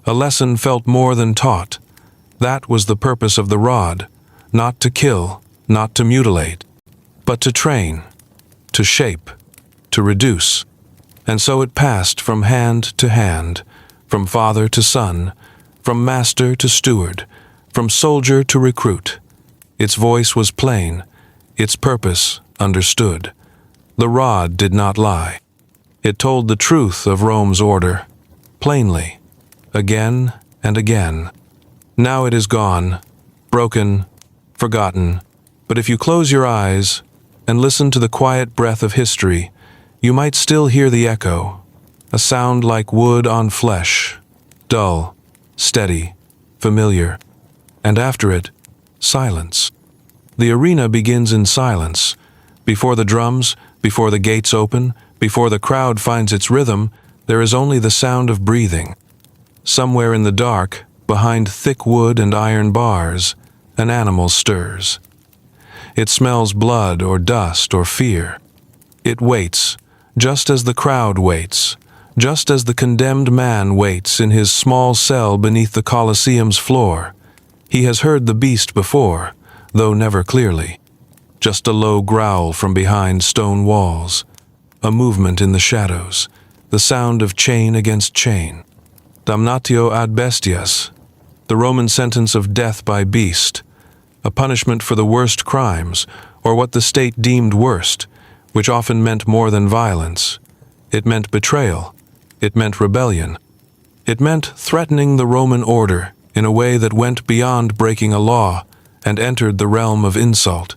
a lesson felt more than taught. That was the purpose of the rod, not to kill, not to mutilate, but to train, to shape, to reduce. And so it passed from hand to hand, from father to son, from master to steward, from soldier to recruit. Its voice was plain, its purpose understood. The rod did not lie. It told the truth of Rome's order, plainly, again and again. Now it is gone, broken, forgotten, but if you close your eyes and listen to the quiet breath of history, you might still hear the echo, a sound like wood on flesh, dull, steady, familiar, and after it, silence. The arena begins in silence. Before the drums, before the gates open, before the crowd finds its rhythm, there is only the sound of breathing. Somewhere in the dark, behind thick wood and iron bars, an animal stirs. It smells blood or dust or fear. It waits, just as the crowd waits, just as the condemned man waits in his small cell beneath the Colosseum's floor. He has heard the beast before, though never clearly. Just a low growl from behind stone walls, a movement in the shadows, the sound of chain against chain. Damnatio ad bestias. the Roman sentence of death by beast, a punishment for the worst crimes, or what the state deemed worst, which often meant more than violence. It meant betrayal. It meant rebellion. It meant threatening the Roman order in a way that went beyond breaking a law and entered the realm of insult.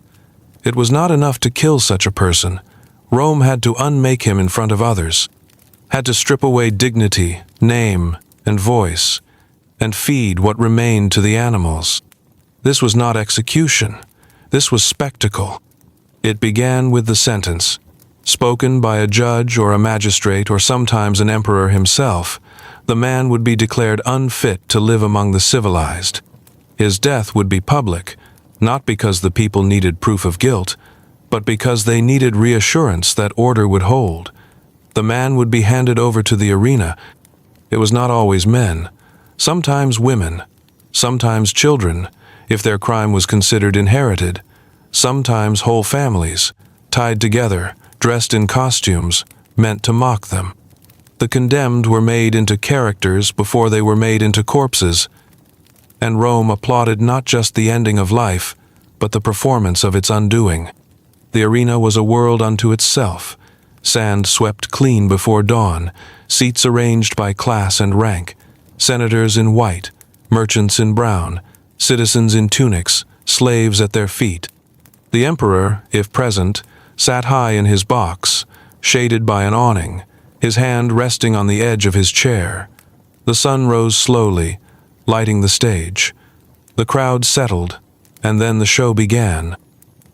It was not enough to kill such a person. Rome had to unmake him in front of others, had to strip away dignity, name, and voice, and feed what remained to the animals. This was not execution. This was spectacle. It began with the sentence, spoken by a judge or a magistrate or sometimes an emperor himself. The man would be declared unfit to live among the civilized. His death would be public, not because the people needed proof of guilt, but because they needed reassurance that order would hold. The man would be handed over to the arena. It was not always men, sometimes women, sometimes children, if their crime was considered inherited, sometimes whole families, tied together, dressed in costumes, meant to mock them. The condemned were made into characters before they were made into corpses, and Rome applauded not just the ending of life, but the performance of its undoing. The arena was a world unto itself, sand swept clean before dawn, seats arranged by class and rank, senators in white, merchants in brown, citizens in tunics, slaves at their feet. The emperor, if present, sat high in his box, shaded by an awning, his hand resting on the edge of his chair. The sun rose slowly, lighting the stage. The crowd settled, and then the show began.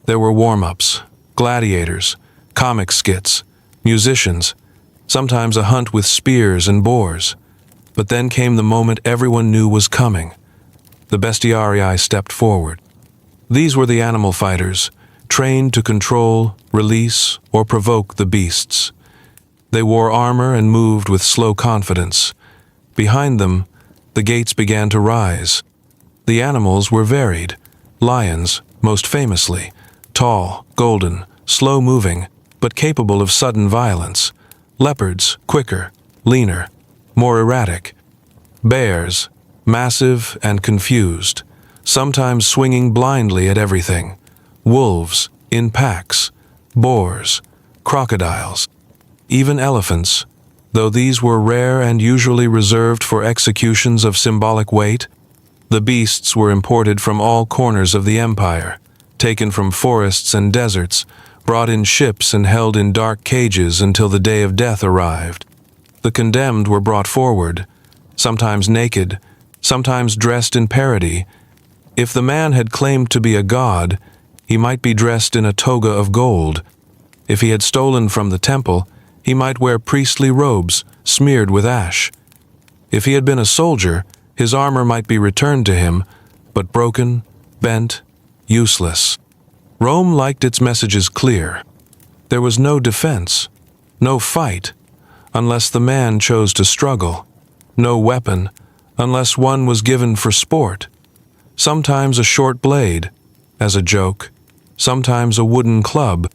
There were warm-ups, gladiators, comic skits, musicians, sometimes a hunt with spears and boars. But then came the moment everyone knew was coming. The bestiarii stepped forward. These were the animal fighters, trained to control, release, or provoke the beasts. They wore armor and moved with slow confidence. Behind them, the gates began to rise. The animals were varied. Lions, most famously, tall, golden, slow-moving, but capable of sudden violence. Leopards, quicker, leaner, more erratic. Bears, massive and confused, sometimes swinging blindly at everything. Wolves, in packs. Boars, crocodiles. Even elephants, though these were rare and usually reserved for executions of symbolic weight. The beasts were imported from all corners of the empire, taken from forests and deserts, brought in ships and held in dark cages until the day of death arrived. The condemned were brought forward, sometimes naked, sometimes dressed in parody. If the man had claimed to be a god, he might be dressed in a toga of gold. If he had stolen from the temple, he might wear priestly robes smeared with ash. If he had been a soldier, his armor might be returned to him, but broken, bent, useless. Rome liked its messages clear. There was no defense, no fight, unless the man chose to struggle, no weapon, unless one was given for sport. Sometimes a short blade, as a joke, sometimes a wooden club,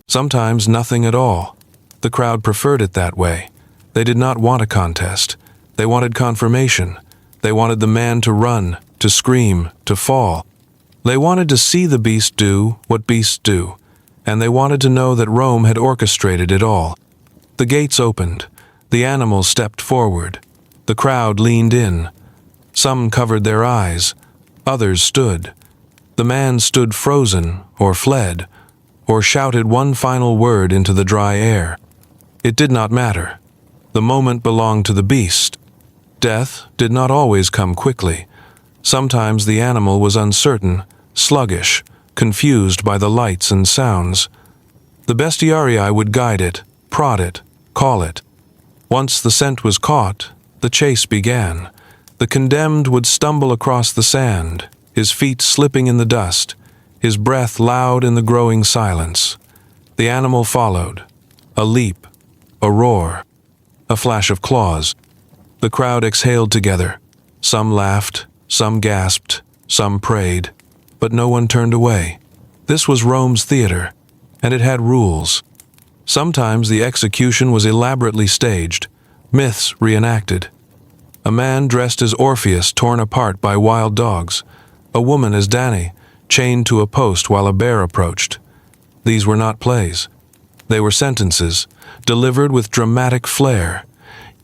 sometimes nothing at all. The crowd preferred it that way. They did not want a contest. They wanted confirmation. They wanted the man to run, to scream, to fall. They wanted to see the beast do what beasts do, and they wanted to know that Rome had orchestrated it all. The gates opened. The animals stepped forward. The crowd leaned in. Some covered their eyes. Others stood. The man stood frozen, or fled, or shouted one final word into the dry air. It did not matter. The moment belonged to the beast. Death did not always come quickly. Sometimes the animal was uncertain, sluggish, confused by the lights and sounds. The bestiarii would guide it, prod it, call it. Once the scent was caught, the chase began. The condemned would stumble across the sand, his feet slipping in the dust, his breath loud in the growing silence. The animal followed. A leap, a roar, a flash of claws. The crowd exhaled together. Some laughed, some gasped, some prayed, but no one turned away. This was Rome's theater, and it had rules. Sometimes the execution was elaborately staged, myths reenacted. A man dressed as Orpheus torn apart by wild dogs. A woman as Danae, chained to a post while a bear approached. These were not plays. They were sentences, delivered with dramatic flair.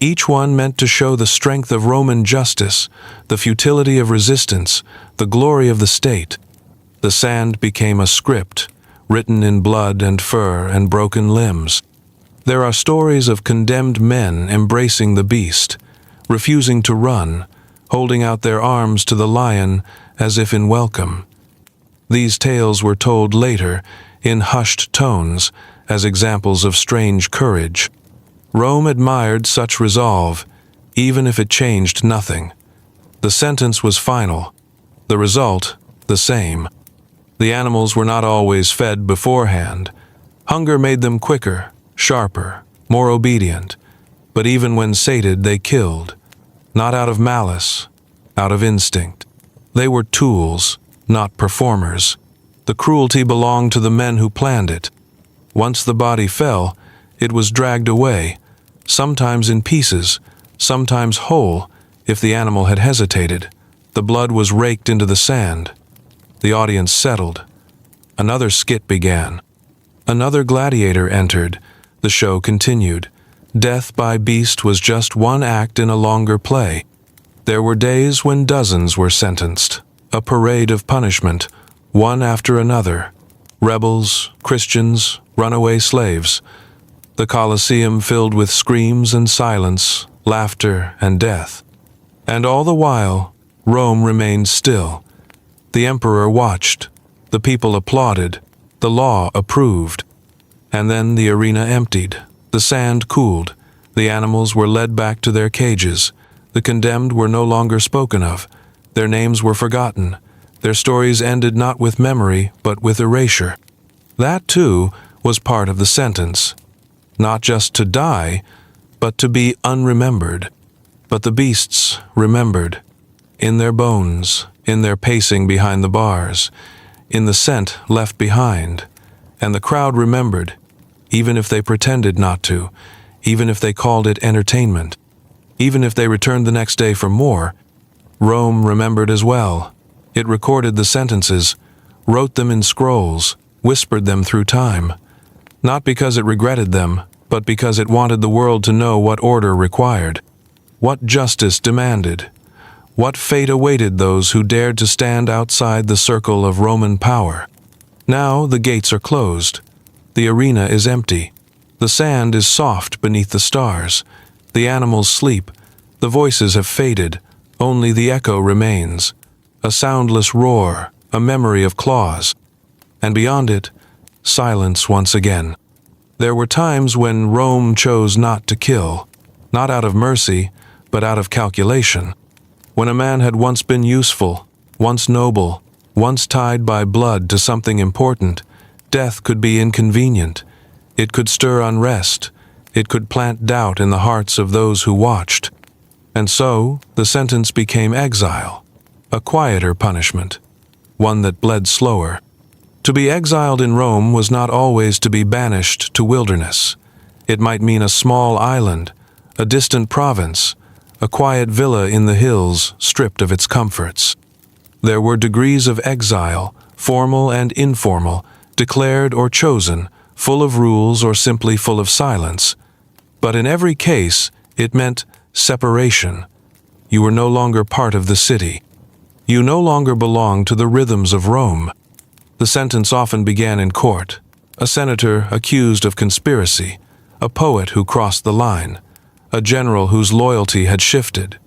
Each one meant to show the strength of Roman justice, the futility of resistance, the glory of the state. The sand became a script, written in blood and fur and broken limbs. There are stories of condemned men embracing the beast, refusing to run, holding out their arms to the lion as if in welcome. These tales were told later, in hushed tones, as examples of strange courage. Rome admired such resolve, even if it changed nothing. The sentence was final, the result the same. The animals were not always fed beforehand. Hunger made them quicker, sharper, more obedient. But even when sated, they killed, not out of malice, out of instinct. They were tools, not performers. The cruelty belonged to the men who planned it. Once the body fell, it was dragged away, sometimes in pieces, sometimes whole, if the animal had hesitated. The blood was raked into the sand. The audience settled. Another skit began. Another gladiator entered. The show continued. Death by beast was just one act in a longer play. There were days when dozens were sentenced. A parade of punishment, one after another. Rebels, Christians, runaway slaves. The Colosseum filled with screams and silence, laughter and death. And all the while, Rome remained still. The emperor watched. The people applauded. The law approved. And then the arena emptied. The sand cooled. The animals were led back to their cages. The condemned were no longer spoken of. Their names were forgotten. Their stories ended not with memory, but with erasure. That, too, was part of the sentence. Not just to die, but to be unremembered. But the beasts remembered. In their bones, in their pacing behind the bars, in the scent left behind. And the crowd remembered, even if they pretended not to, even if they called it entertainment, even if they returned the next day for more. Rome remembered as well. It recorded the sentences, wrote them in scrolls, whispered them through time. Not because it regretted them, but because it wanted the world to know what order required, what justice demanded, what fate awaited those who dared to stand outside the circle of Roman power. Now the gates are closed. The arena is empty. The sand is soft beneath the stars. The animals sleep. The voices have faded. Only the echo remains. A soundless roar, a memory of claws. And beyond it, silence once again. There were times when Rome chose not to kill, not out of mercy, but out of calculation. When a man had once been useful, once noble, once tied by blood to something important, death could be inconvenient. It could stir unrest. It could plant doubt in the hearts of those who watched. And so, the sentence became exile, a quieter punishment, one that bled slower. To be exiled in Rome was not always to be banished to wilderness. It might mean a small island, a distant province, a quiet villa in the hills stripped of its comforts. There were degrees of exile, formal and informal, declared or chosen, full of rules or simply full of silence. But in every case, it meant separation. You were no longer part of the city. You no longer belonged to the rhythms of Rome. The sentence often began in court. A senator accused of conspiracy, a poet who crossed the line, a general whose loyalty had shifted.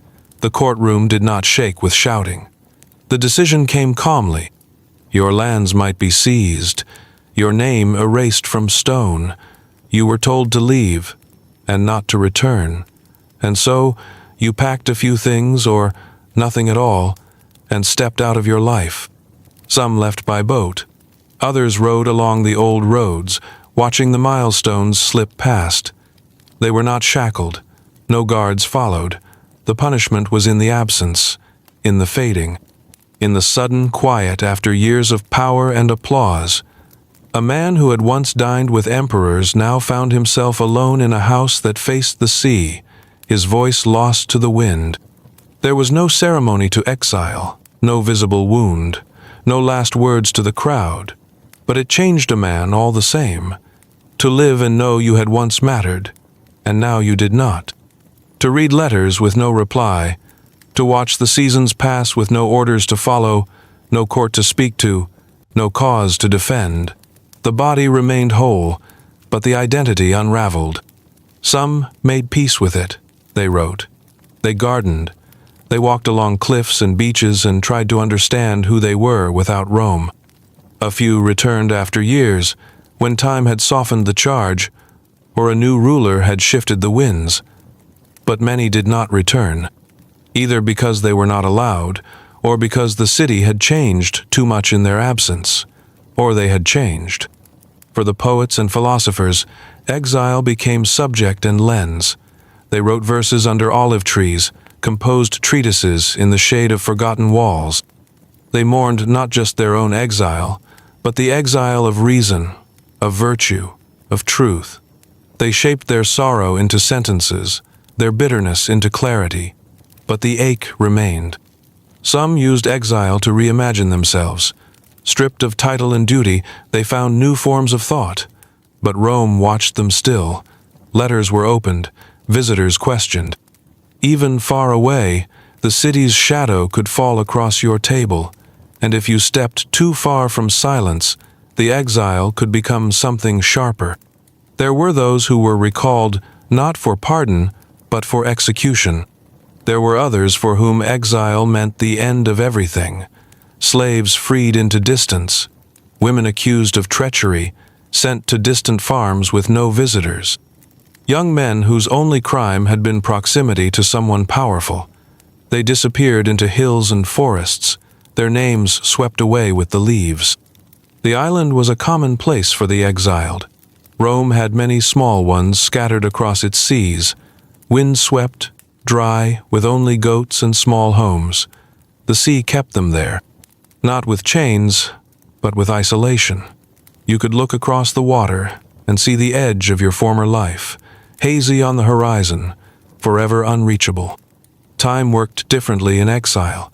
The courtroom did not shake with shouting. The decision came calmly. Your lands might be seized, your name erased from stone. You were told to leave, and not to return. And so, you packed a few things, or nothing at all, and stepped out of your life. Some left by boat. Others rode along the old roads, watching the milestones slip past. They were not shackled. No guards followed. The punishment was in the absence, in the fading, in the sudden quiet after years of power and applause. A man who had once dined with emperors now found himself alone in a house that faced the sea, his voice lost to the wind. There was no ceremony to exile, no visible wound, no last words to the crowd, but it changed a man all the same. To live and know you had once mattered, and now you did not. To read letters with no reply, to watch the seasons pass with no orders to follow, no court to speak to, no cause to defend. The body remained whole, but the identity unraveled. Some made peace with it, they wrote. They gardened. They walked along cliffs and beaches and tried to understand who they were without Rome. A few returned after years, when time had softened the charge, or a new ruler had shifted the winds. But many did not return, either because they were not allowed, or because the city had changed too much in their absence, or they had changed. For the poets and philosophers, exile became subject and lens. They wrote verses under olive trees, composed treatises in the shade of forgotten walls. They mourned not just their own exile, but the exile of reason, of virtue, of truth. They shaped their sorrow into sentences, their bitterness into clarity, but the ache remained. Some used exile to reimagine themselves. Stripped of title and duty, they found new forms of thought. But Rome watched them still. Letters were opened, visitors questioned. Even far away, the city's shadow could fall across your table, and if you stepped too far from silence, the exile could become something sharper. There were those who were recalled not for pardon, but for execution. There were others for whom exile meant the end of everything. Slaves freed into distance, women accused of treachery, sent to distant farms with no visitors. Young men whose only crime had been proximity to someone powerful. They disappeared into hills and forests, their names swept away with the leaves. The island was a common place for the exiled. Rome had many small ones scattered across its seas, wind-swept, dry, with only goats and small homes. The sea kept them there, not with chains, but with isolation. You could look across the water and see the edge of your former life, hazy on the horizon, forever unreachable. Time worked differently in exile.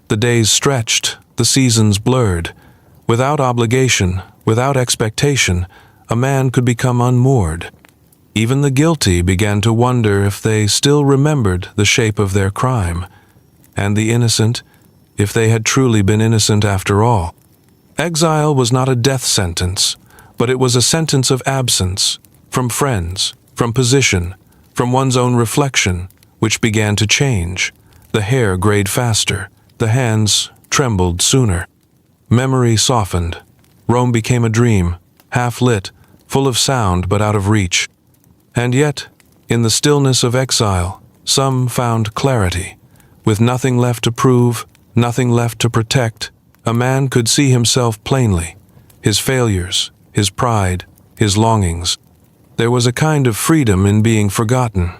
The days stretched, the seasons blurred. Without obligation, without expectation, a man could become unmoored. Even the guilty began to wonder if they still remembered the shape of their crime, and the innocent, if they had truly been innocent after all. Exile was not a death sentence, but it was a sentence of absence, from friends, from position, from one's own reflection, which began to change. The hair grayed faster, the hands trembled sooner. Memory softened. Rome became a dream, half-lit, full of sound but out of reach. And yet, in the stillness of exile, some found clarity. With nothing left to prove, nothing left to protect, a man could see himself plainly, his failures, his pride, his longings. There was a kind of freedom in being forgotten,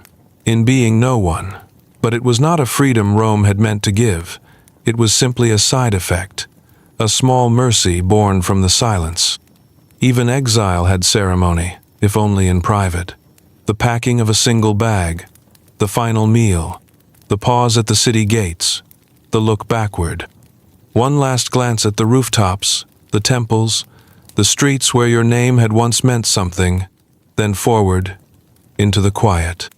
in being no one. But it was not a freedom Rome had meant to give. It was simply a side effect, a small mercy born from the silence. Even exile had ceremony, if only in private. The packing of a single bag, the final meal, the pause at the city gates, the look backward. One last glance at the rooftops, the temples, the streets where your name had once meant something, then forward, into the quiet.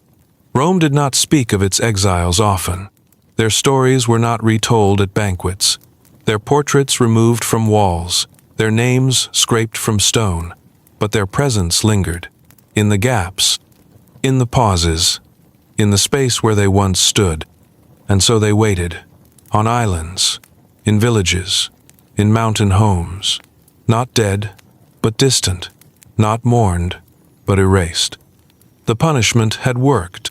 Rome did not speak of its exiles often. Their stories were not retold at banquets, their portraits removed from walls, their names scraped from stone, but their presence lingered, in the gaps, in the pauses, in the space where they once stood. And so they waited, on islands, in villages, in mountain homes, not dead, but distant, not mourned, but erased. The punishment had worked,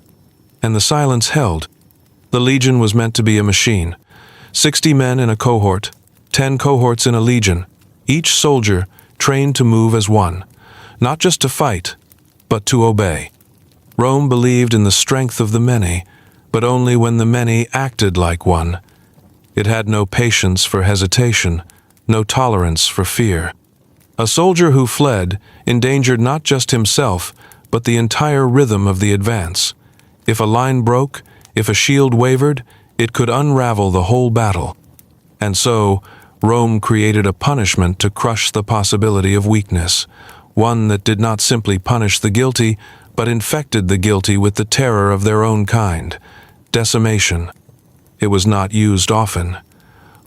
and the silence held. The legion was meant to be a machine. 60 men in a cohort, 10 cohorts in a legion, each soldier trained to move as one, not just to fight, but to obey. Rome believed in the strength of the many, but only when the many acted like one. It had no patience for hesitation, no tolerance for fear. A soldier who fled endangered not just himself, but the entire rhythm of the advance. If a line broke, if a shield wavered, It could unravel the whole battle. And so, Rome created a punishment to crush the possibility of weakness, one that did not simply punish the guilty, but infected the guilty with the terror of their own kind: decimation. It was not used often,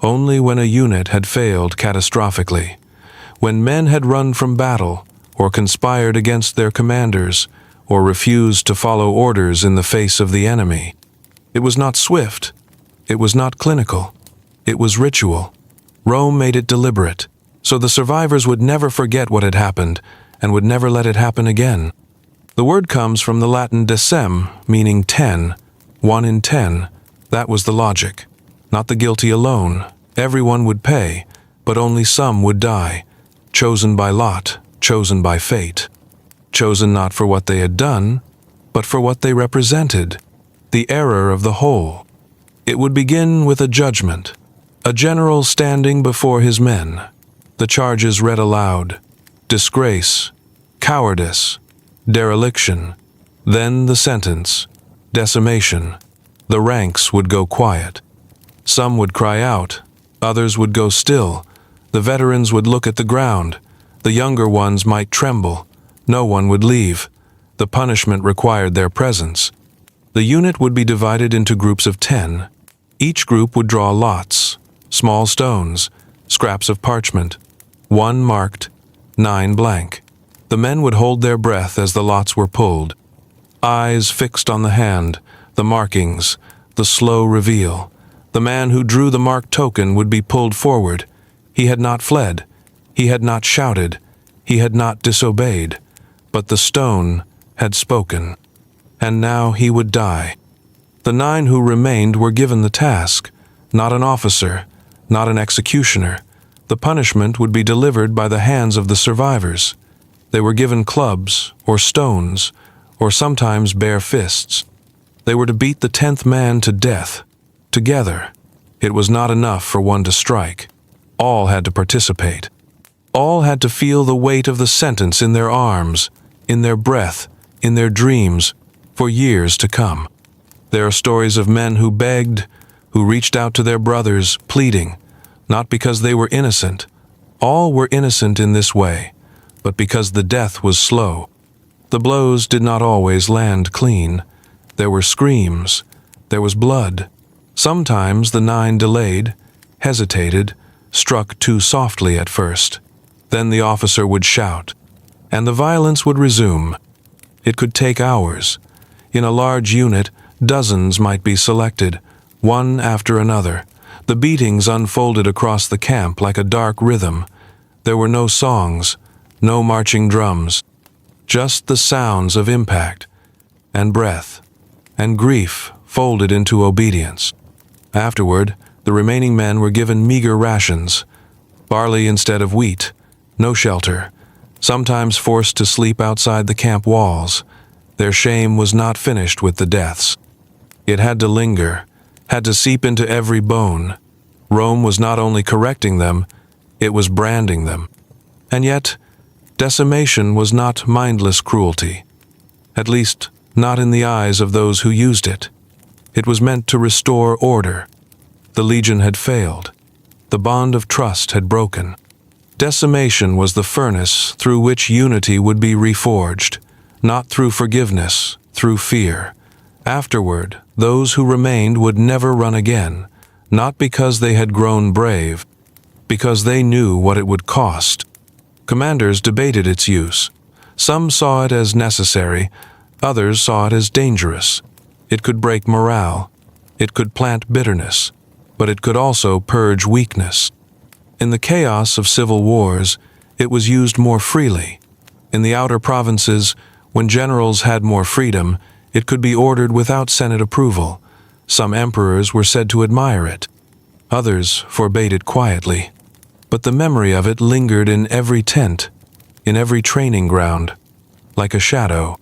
only when a unit had failed catastrophically, when men had run from battle, or conspired against their commanders, or refused to follow orders in the face of the enemy. It was not swift. It was not clinical. It was ritual. Rome made it deliberate, so the survivors would never forget what had happened and would never let it happen again. The word comes from the Latin decem, meaning 10, 1 in 10. That was the logic. Not the guilty alone. Everyone would pay, but only some would die. Chosen by lot, chosen by fate. Chosen not for what they had done, but for what they represented. The error of the whole. It would begin with a judgment. A general standing before his men. The charges read aloud. Disgrace, cowardice, dereliction. Then the sentence. Decimation. The ranks would go quiet. Some would cry out. Others would go still. The veterans would look at the ground. The younger ones might tremble. No one would leave. The punishment required their presence. The unit would be divided into groups of 10. Each group would draw lots, small stones, scraps of parchment, 1 marked, 9 blank. The men would hold their breath as the lots were pulled. Eyes fixed on the hand, the markings, the slow reveal. The man who drew the marked token would be pulled forward. He had not fled. He had not shouted. He had not disobeyed. But the stone had spoken. And now he would die. The 9 who remained were given the task, not an officer, not an executioner. The punishment would be delivered by the hands of the survivors. They were given clubs, or stones, or sometimes bare fists. They were to beat the 10th man to death, together. It was not enough for one to strike. All had to participate. All had to feel the weight of the sentence in their arms, in their breath, in their dreams, for years to come. There are stories of men who begged, who reached out to their brothers, pleading, not because they were innocent. All were innocent in this way, but because the death was slow. The blows did not always land clean. There were screams. There was blood. Sometimes the 9 delayed, hesitated, struck too softly at first. Then the officer would shout, and the violence would resume. It could take hours. In a large unit, dozens might be selected, one after another. The beatings unfolded across the camp like a dark rhythm. There were no songs, no marching drums, just the sounds of impact, and breath, and grief folded into obedience. Afterward, the remaining men were given meager rations, barley instead of wheat, no shelter, sometimes forced to sleep outside the camp walls. Their shame was not finished with the deaths. It had to linger, had to seep into every bone. Rome was not only correcting them, it was branding them. And yet, decimation was not mindless cruelty, at least not in the eyes of those who used it. It was meant to restore order. The legion had failed. The bond of trust had broken. Decimation was the furnace through which unity would be reforged, not through forgiveness, through fear. Afterward, those who remained would never run again, not because they had grown brave, because they knew what it would cost. Commanders debated its use. Some saw it as necessary, others saw it as dangerous. It could break morale. It could plant bitterness, but it could also purge weakness. In the chaos of civil wars, it was used more freely. In the outer provinces, when generals had more freedom, it could be ordered without Senate approval. Some emperors were said to admire it. Others forbade it quietly. But the memory of it lingered in every tent, in every training ground, like a shadow.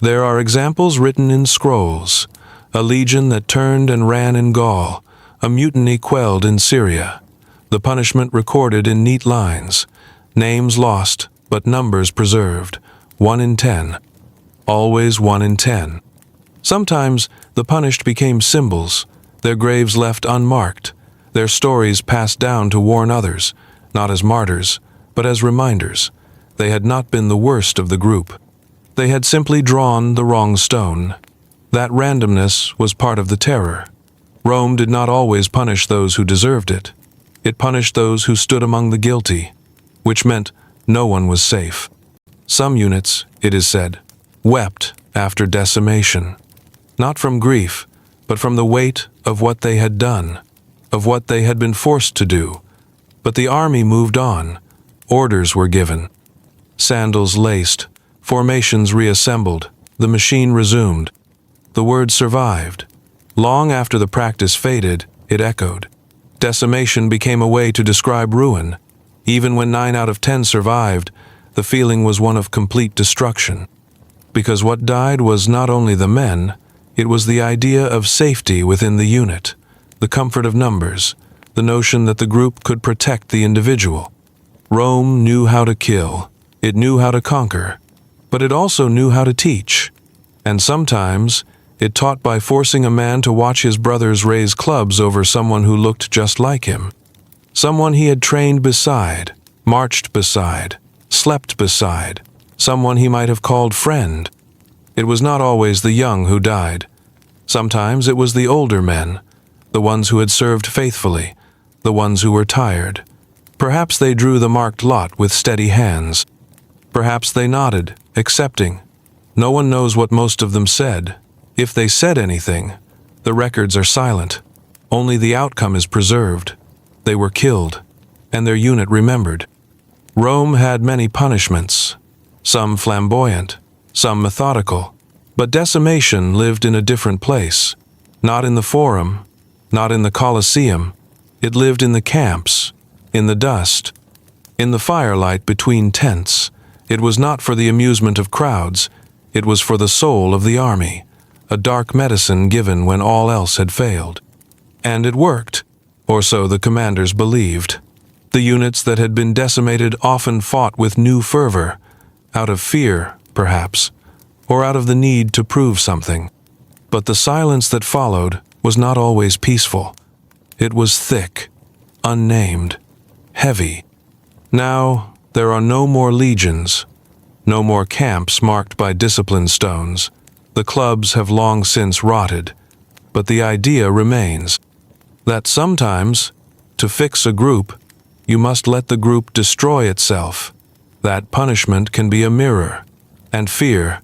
There are examples written in scrolls: a legion that turned and ran in Gaul, a mutiny quelled in Syria, the punishment recorded in neat lines, names lost but numbers preserved, 1 in 10, always 1 in 10. Sometimes the punished became symbols, their graves left unmarked, their stories passed down to warn others, not as martyrs, but as reminders. They had not been the worst of the group. They had simply drawn the wrong stone. That randomness was part of the terror. Rome did not always punish those who deserved it. It punished those who stood among the guilty, which meant no one was safe. Some units, it is said, wept after decimation, not from grief, but from the weight of what they had done, of what they had been forced to do. But the army moved on. Orders were given. Sandals laced, formations reassembled, the machine resumed. The word survived. Long after the practice faded, it echoed. Decimation became a way to describe ruin. Even when 9 out of 10 survived, the feeling was one of complete destruction. Because what died was not only the men, it was the idea of safety within the unit, the comfort of numbers, the notion that the group could protect the individual. Rome knew how to kill, it knew how to conquer, but it also knew how to teach. And sometimes, it taught by forcing a man to watch his brothers raise clubs over someone who looked just like him. Someone he had trained beside, marched beside, slept beside, someone he might have called friend. It was not always the young who died. Sometimes it was the older men, the ones who had served faithfully, the ones who were tired. Perhaps they drew the marked lot with steady hands. Perhaps they nodded, accepting. No one knows what most of them said. If they said anything, the records are silent. Only the outcome is preserved. They were killed, and their unit remembered. Rome had many punishments, some flamboyant, some methodical, but decimation lived in a different place. Not in the Forum, not in the Colosseum. It lived in the camps, in the dust, in the firelight between tents. It was not for the amusement of crowds, it was for the soul of the army, a dark medicine given when all else had failed. And it worked, or so the commanders believed. The units that had been decimated often fought with new fervor, out of fear, perhaps, or out of the need to prove something. But the silence that followed was not always peaceful. It was thick, unnamed, heavy. Now there are no more legions, no more camps marked by discipline stones. The clubs have long since rotted, but the idea remains that sometimes, to fix a group, you must let the group destroy itself. That punishment can be a mirror, and fear,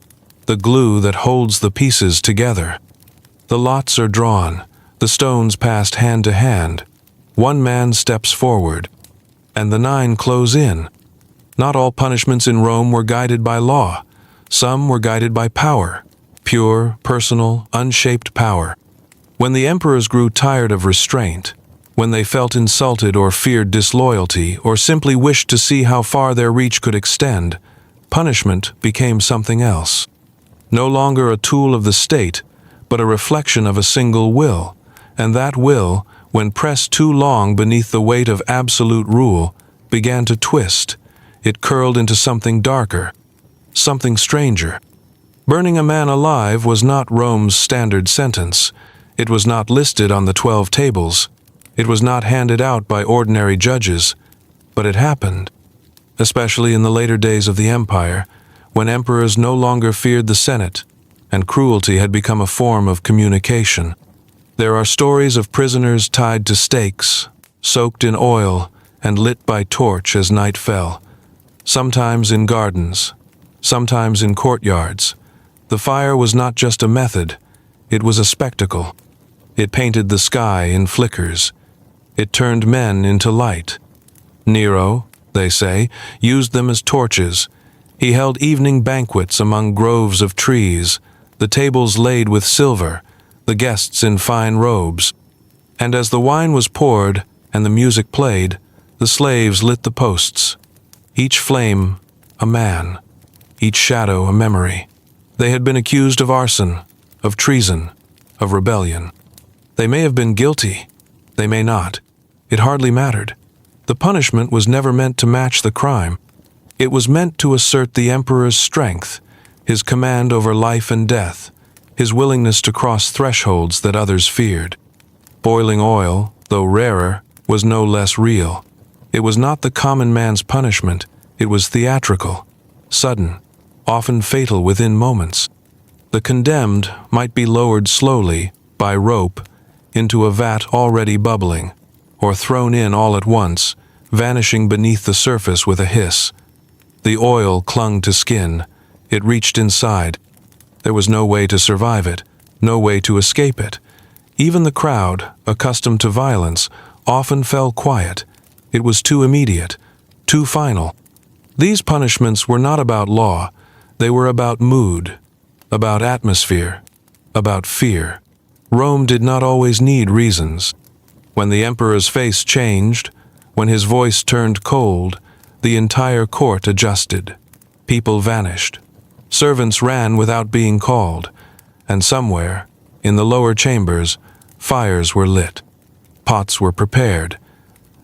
the glue that holds the pieces together. The lots are drawn, the stones passed hand to hand. One man steps forward, and the 9 close in. Not all punishments in Rome were guided by law. Some were guided by power, pure, personal, unshaped power. When the emperors grew tired of restraint, when they felt insulted or feared disloyalty or simply wished to see how far their reach could extend, punishment became something else. No longer a tool of the state, but a reflection of a single will, and that will, when pressed too long beneath the weight of absolute rule, began to twist. It curled into something darker, something stranger. Burning a man alive was not Rome's standard sentence. It was not listed on the 12 tables. It was not handed out by ordinary judges, but it happened, especially in the later days of the empire, when emperors no longer feared the Senate, and cruelty had become a form of communication. There are stories of prisoners tied to stakes, soaked in oil, and lit by torch as night fell, sometimes in gardens, sometimes in courtyards. The fire was not just a method, it was a spectacle. It painted the sky in flickers. It turned men into light. Nero, they say, used them as torches. He held evening banquets among groves of trees, the tables laid with silver, the guests in fine robes. And as the wine was poured and the music played, the slaves lit the posts. Each flame, a man. Each shadow, a memory. They had been accused of arson, of treason, of rebellion. They may have been guilty. They may not. It hardly mattered. The punishment was never meant to match the crime. It was meant to assert the emperor's strength, his command over life and death, his willingness to cross thresholds that others feared. Boiling oil, though rarer, was no less real. It was not the common man's punishment, it was theatrical, sudden, often fatal within moments. The condemned might be lowered slowly, by rope, into a vat already bubbling, or thrown in all at once, vanishing beneath the surface with a hiss. The oil clung to skin. It reached inside. There was no way to survive it, no way to escape it. Even the crowd, accustomed to violence, often fell quiet. It was too immediate, too final. These punishments were not about law. They were about mood, about atmosphere, about fear. Rome did not always need reasons. When the emperor's face changed, when his voice turned cold, the entire court adjusted. People vanished. Servants ran without being called, and somewhere, in the lower chambers, fires were lit. Pots were prepared.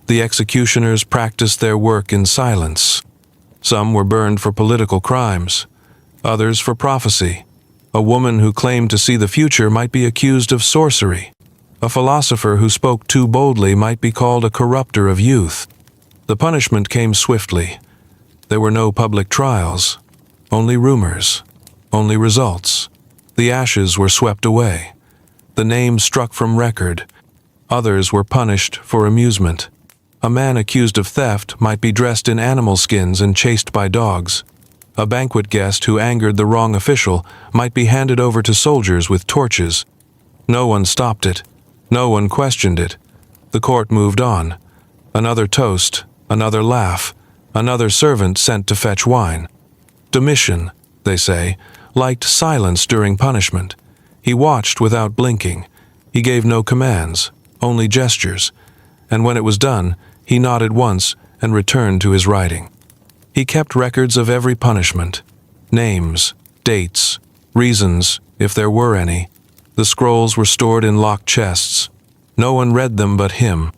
The executioners practiced their work in silence. Some were burned for political crimes, others for prophecy. A woman who claimed to see the future might be accused of sorcery. A philosopher who spoke too boldly might be called a corrupter of youth. The punishment came swiftly. There were no public trials, only rumors, only results. The ashes were swept away. The names struck from record. Others were punished for amusement. A man accused of theft might be dressed in animal skins and chased by dogs. A banquet guest who angered the wrong official might be handed over to soldiers with torches. No one stopped it. No one questioned it. The court moved on. Another toast, another laugh, another servant sent to fetch wine. Domitian, they say, liked silence during punishment. He watched without blinking. He gave no commands, only gestures. And when it was done, he nodded once and returned to his writing. He kept records of every punishment, names, dates, reasons, if there were any. The scrolls were stored in locked chests. No one read them but him.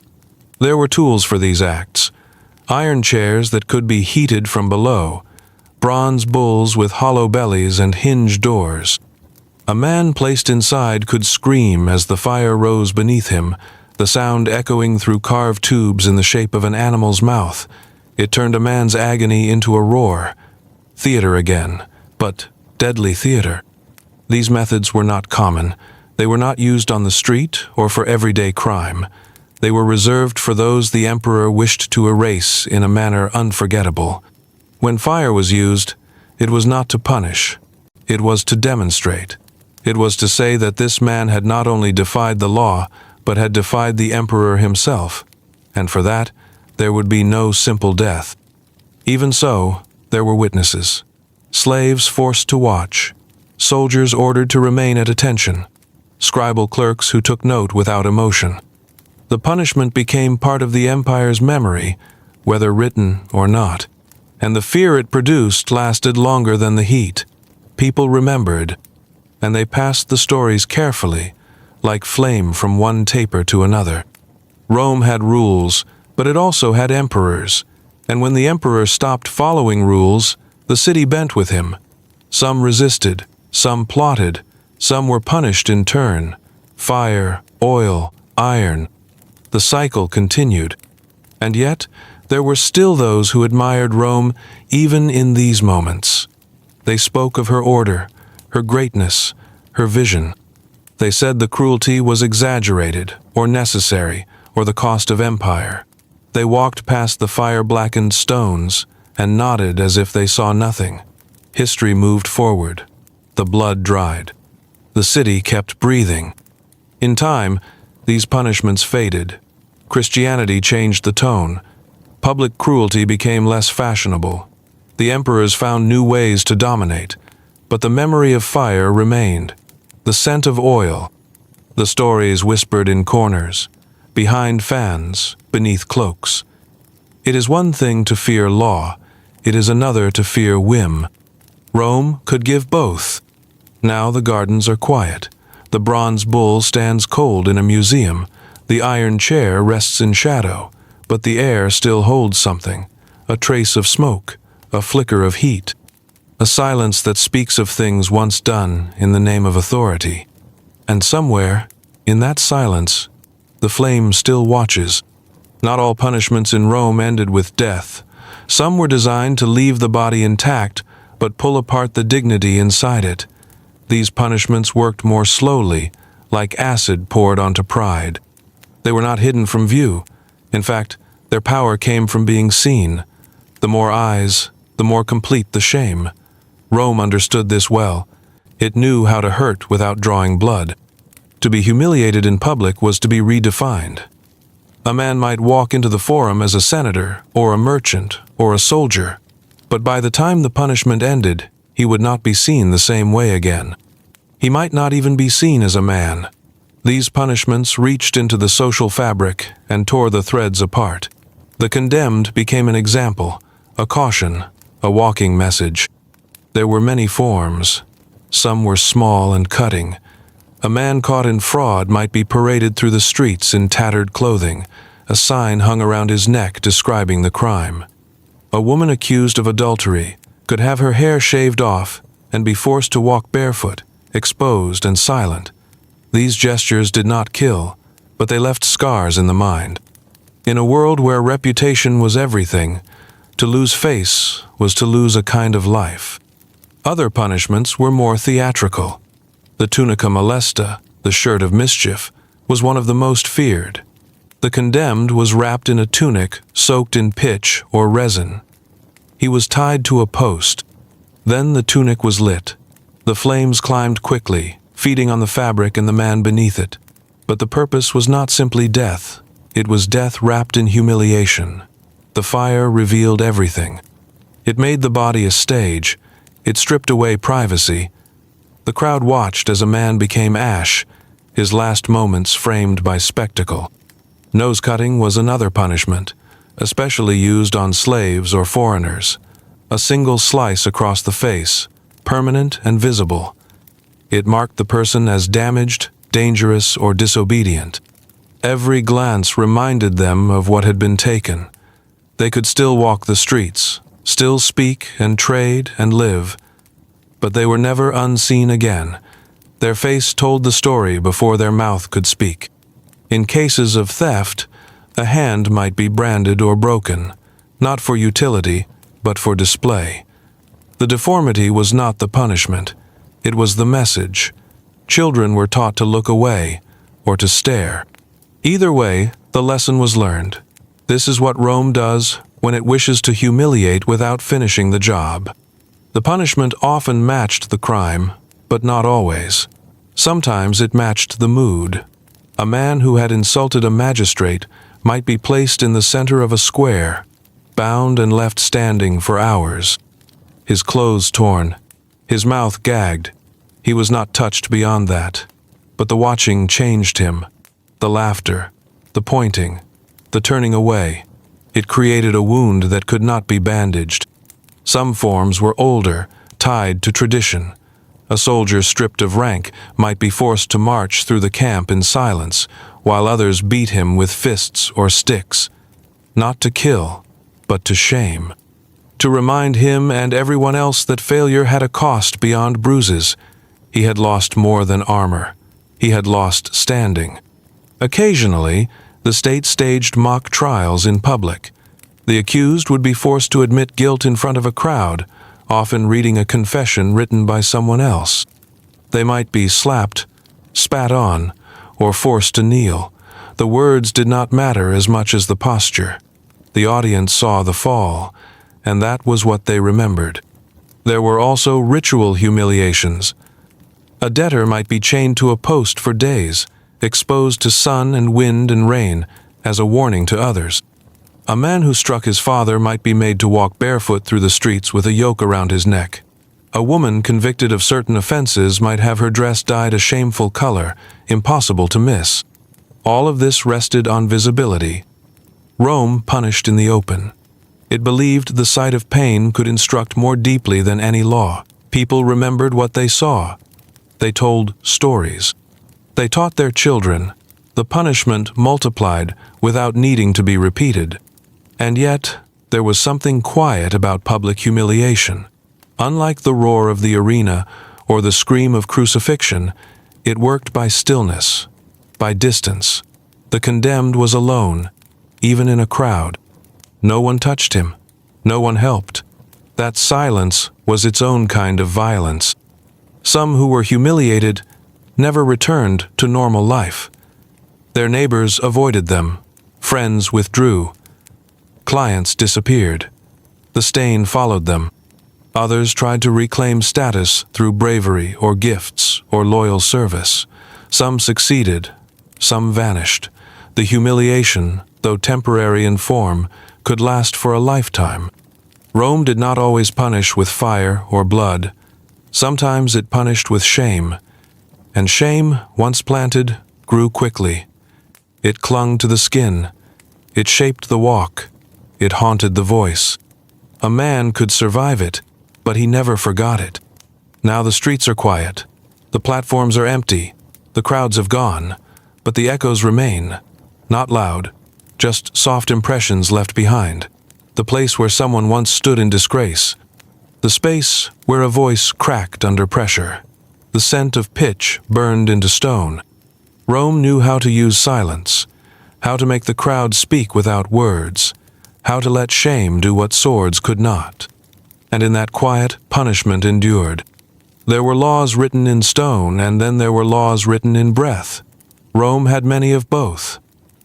There were tools for these acts. Iron chairs that could be heated from below. Bronze bulls with hollow bellies and hinged doors. A man placed inside could scream as the fire rose beneath him, the sound echoing through carved tubes in the shape of an animal's mouth. It turned a man's agony into a roar. Theater again, but deadly theater. These methods were not common. They were not used on the street or for everyday crime. They were reserved for those the emperor wished to erase in a manner unforgettable. When fire was used, it was not to punish. It was to demonstrate. It was to say that this man had not only defied the law, but had defied the emperor himself. And for that, there would be no simple death. Even so, there were witnesses. Slaves forced to watch. Soldiers ordered to remain at attention. Scribal clerks who took note without emotion. The punishment became part of the empire's memory, whether written or not. And the fear it produced lasted longer than the heat. People remembered, and they passed the stories carefully, like flame from one taper to another. Rome had rules, but it also had emperors, and when the emperor stopped following rules, the city bent with him. Some resisted, some plotted, some were punished in turn. Fire, oil, iron. The cycle continued. And yet, there were still those who admired Rome even in these moments. They spoke of her order, her greatness, her vision. They said the cruelty was exaggerated, or necessary, or the cost of empire. They walked past the fire-blackened stones and nodded as if they saw nothing. History moved forward. The blood dried. The city kept breathing. In time, these punishments faded. Christianity changed the tone. Public cruelty became less fashionable. The emperors found new ways to dominate, but the memory of fire remained. The scent of oil. The stories whispered in corners, behind fans, beneath cloaks. It is one thing to fear law, it is another to fear whim. Rome could give both. Now the gardens are quiet. The bronze bull stands cold in a museum. The iron chair rests in shadow, but the air still holds something, a trace of smoke, a flicker of heat, a silence that speaks of things once done in the name of authority. And somewhere, in that silence, The flame still watches. Not all punishments in Rome ended with death. Some were designed to leave the body intact, but pull apart the dignity inside it. These punishments worked more slowly, like acid poured onto pride. They were not hidden from view. In fact, their power came from being seen. The more eyes, the more complete the shame. Rome understood this well. It knew how to hurt without drawing blood. To be humiliated in public was to be redefined. A man might walk into the forum as a senator, or a merchant, or a soldier, but by the time the punishment ended, he would not be seen the same way again. He might not even be seen as a man. These punishments reached into the social fabric and tore the threads apart. The condemned became an example, a caution, a walking message. There were many forms. Some were small and cutting. A man caught in fraud might be paraded through the streets in tattered clothing, a sign hung around his neck describing the crime. A woman accused of adultery could have her hair shaved off and be forced to walk barefoot, exposed and silent. These gestures did not kill, but they left scars in the mind. In a world where reputation was everything, to lose face was to lose a kind of life. Other punishments were more theatrical. The tunica molesta, the shirt of mischief, was one of the most feared. The condemned was wrapped in a tunic soaked in pitch or resin. He was tied to a post. Then the tunic was lit. The flames climbed quickly, feeding on the fabric and the man beneath it. But the purpose was not simply death. It was death wrapped in humiliation. The fire revealed everything. It made the body a stage. It stripped away privacy. The crowd watched as a man became ash, his last moments framed by spectacle. Nose cutting was another punishment, especially used on slaves or foreigners. A single slice across the face, permanent and visible. It marked the person as damaged, dangerous, or disobedient. Every glance reminded them of what had been taken. They could still walk the streets, still speak and trade and live, but they were never unseen again. Their face told the story before their mouth could speak. In cases of theft, a hand might be branded or broken, not for utility, but for display. The deformity was not the punishment, it was the message. Children were taught to look away or to stare. Either way, the lesson was learned. This is what Rome does when it wishes to humiliate without finishing the job. The punishment often matched the crime, but not always. Sometimes it matched the mood. A man who had insulted a magistrate might be placed in the center of a square, bound and left standing for hours. His clothes torn, his mouth gagged. He was not touched beyond that. But the watching changed him. The laughter, the pointing, the turning away. It created a wound that could not be bandaged. Some forms were older, tied to tradition. A soldier stripped of rank might be forced to march through the camp in silence, while others beat him with fists or sticks. Not to kill, but to shame. To remind him and everyone else that failure had a cost beyond bruises. He had lost more than armor. He had lost standing. Occasionally, the state staged mock trials in public. The accused would be forced to admit guilt in front of a crowd, often reading a confession written by someone else. They might be slapped, spat on, or forced to kneel. The words did not matter as much as the posture. The audience saw the fall, and that was what they remembered. There were also ritual humiliations. A debtor might be chained to a post for days, exposed to sun and wind and rain, as a warning to others. A man who struck his father might be made to walk barefoot through the streets with a yoke around his neck. A woman convicted of certain offenses might have her dress dyed a shameful color, impossible to miss. All of this rested on visibility. Rome punished in the open. It believed the sight of pain could instruct more deeply than any law. People remembered what they saw. They told stories. They taught their children. The punishment multiplied without needing to be repeated. And yet, there was something quiet about public humiliation. Unlike the roar of the arena or the scream of crucifixion, it worked by stillness, by distance. The condemned was alone, even in a crowd. No one touched him. No one helped. That silence was its own kind of violence. Some who were humiliated never returned to normal life. Their neighbors avoided them. Friends withdrew. Clients disappeared. The stain followed them. Others tried to reclaim status through bravery or gifts or loyal service. Some succeeded. Some vanished. The humiliation, though temporary in form, could last for a lifetime. Rome did not always punish with fire or blood. Sometimes it punished with shame. And shame, once planted, grew quickly. It clung to the skin. It shaped the walk. It haunted the voice. A man could survive it, but he never forgot it. Now the streets are quiet. The platforms are empty. The crowds have gone, but the echoes remain. Not loud, just soft impressions left behind. The place where someone once stood in disgrace. The space where a voice cracked under pressure. The scent of pitch burned into stone. Rome knew how to use silence, how to make the crowd speak without words, how to let shame do what swords could not. And in that quiet, punishment endured. There were laws written in stone, and then there were laws written in breath. Rome had many of both.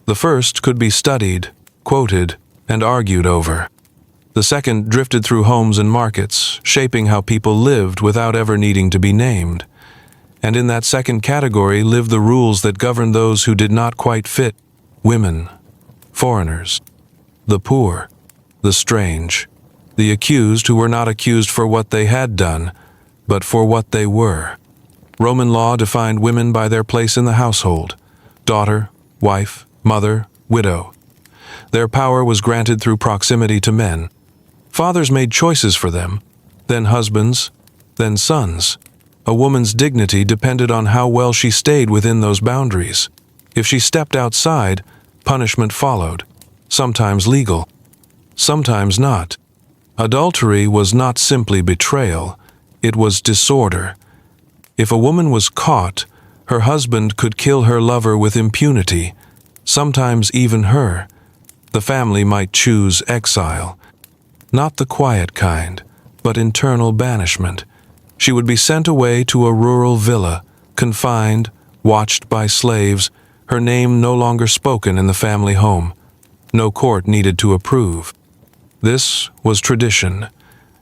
The first could be studied, quoted, and argued over. The second drifted through homes and markets, shaping how people lived without ever needing to be named. And in that second category lived the rules that governed those who did not quite fit: women, foreigners, the poor, the strange, the accused who were not accused for what they had done, but for what they were. Roman law defined women by their place in the household: daughter, wife, mother, widow. Their power was granted through proximity to men. Fathers made choices for them, then husbands, then sons. A woman's dignity depended on how well she stayed within those boundaries. If she stepped outside, punishment followed, sometimes legal, sometimes not. Adultery was not simply betrayal, it was disorder. If a woman was caught, her husband could kill her lover with impunity, sometimes even her. The family might choose exile. Not the quiet kind, but internal banishment. She would be sent away to a rural villa, confined, watched by slaves, her name no longer spoken in the family home. No court needed to approve. This was tradition,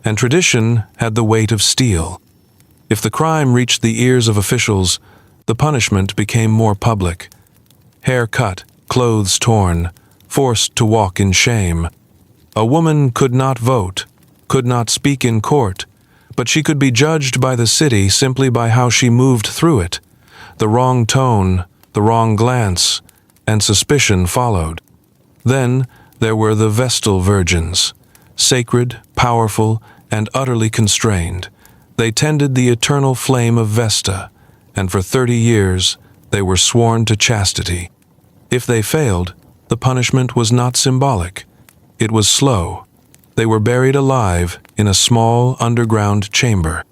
and tradition had the weight of steel. If the crime reached the ears of officials, the punishment became more public. Hair cut, clothes torn, forced to walk in shame. A woman could not vote, could not speak in court, but she could be judged by the city simply by how she moved through it. The wrong tone, the wrong glance, and suspicion followed. Then there were the Vestal virgins, sacred, powerful, and utterly constrained. They tended the eternal flame of Vesta, and for 30 years they were sworn to chastity. If they failed, the punishment was not symbolic. It was slow. They were buried alive in a small underground chamber.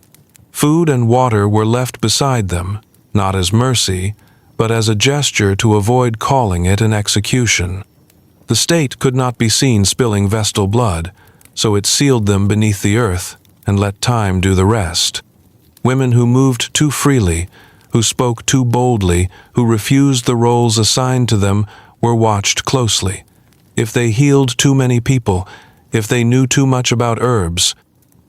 Food and water were left beside them, not as mercy, but as a gesture to avoid calling it an execution. The state could not be seen spilling Vestal blood, so it sealed them beneath the earth and let time do the rest. Women who moved too freely, who spoke too boldly, who refused the roles assigned to them, were watched closely. If they healed too many people, if they knew too much about herbs,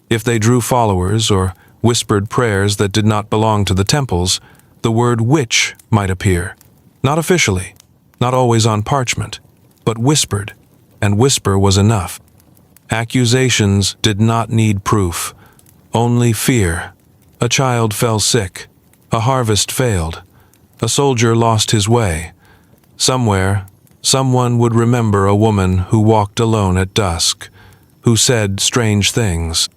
if they drew followers or whispered prayers that did not belong to the temples, the word witch might appear. Not officially, not always on parchment, but whispered, and whisper was enough. Accusations did not need proof, only fear. A child fell sick, a harvest failed, a soldier lost his way. Somewhere, someone would remember a woman who walked alone at dusk, who said strange things,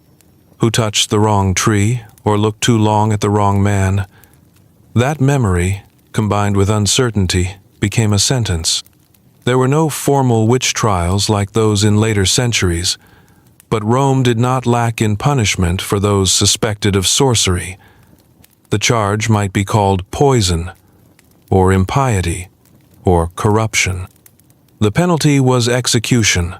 who touched the wrong tree or looked too long at the wrong man. That memory, combined with uncertainty, became a sentence. There were no formal witch trials like those in later centuries, but Rome did not lack in punishment for those suspected of sorcery. The charge might be called poison or impiety. or corruption. The penalty was execution,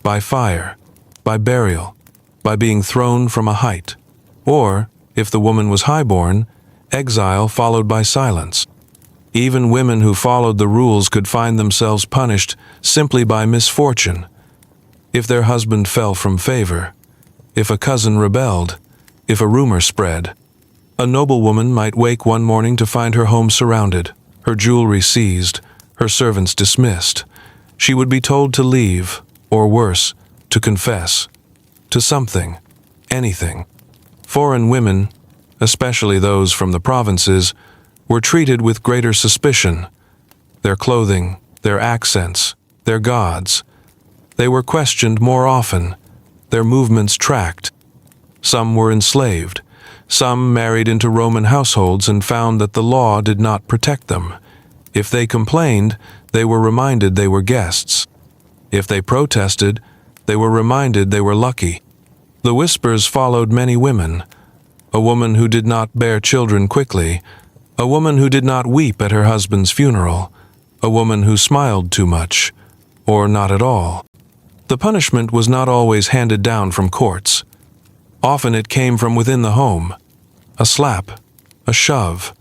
by fire, by burial, by being thrown from a height, or, if the woman was highborn, exile followed by silence. Even women who followed the rules could find themselves punished simply by misfortune. If their husband fell from favor, if a cousin rebelled, if a rumor spread. A noblewoman might wake one morning to find her home surrounded, her jewelry seized, her servants dismissed. She would be told to leave, or worse, to confess, to something, anything. Foreign women, especially those from the provinces, were treated with greater suspicion. Their clothing, their accents, their gods. They were questioned more often, their movements tracked. Some were enslaved. Some married into Roman households and found that the law did not protect them. If they complained, they were reminded they were guests. If they protested, they were reminded they were lucky. The whispers followed many women. A woman who did not bear children quickly, a woman who did not weep at her husband's funeral, a woman who smiled too much, or not at all. The punishment was not always handed down from courts. Often it came from within the home. A slap, a shove,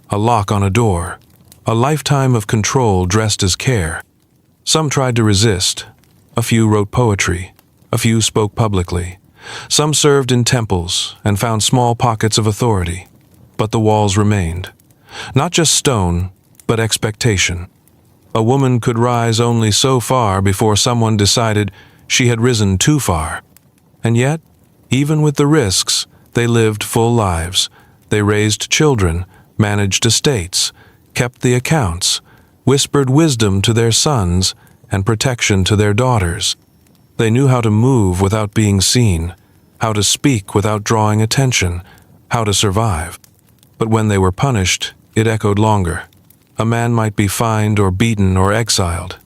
a lock on a door, a lifetime of control dressed as care. Some tried to resist. A few wrote poetry. A few spoke publicly. Some served in temples and found small pockets of authority. But the walls remained. Not just stone, but expectation. A woman could rise only so far before someone decided she had risen too far. And yet, even with the risks, they lived full lives. They raised children, managed estates, kept the accounts, whispered wisdom to their sons and protection to their daughters. They knew how to move without being seen, how to speak without drawing attention, how to survive. But when they were punished, it echoed longer. A man might be fined or beaten or exiled.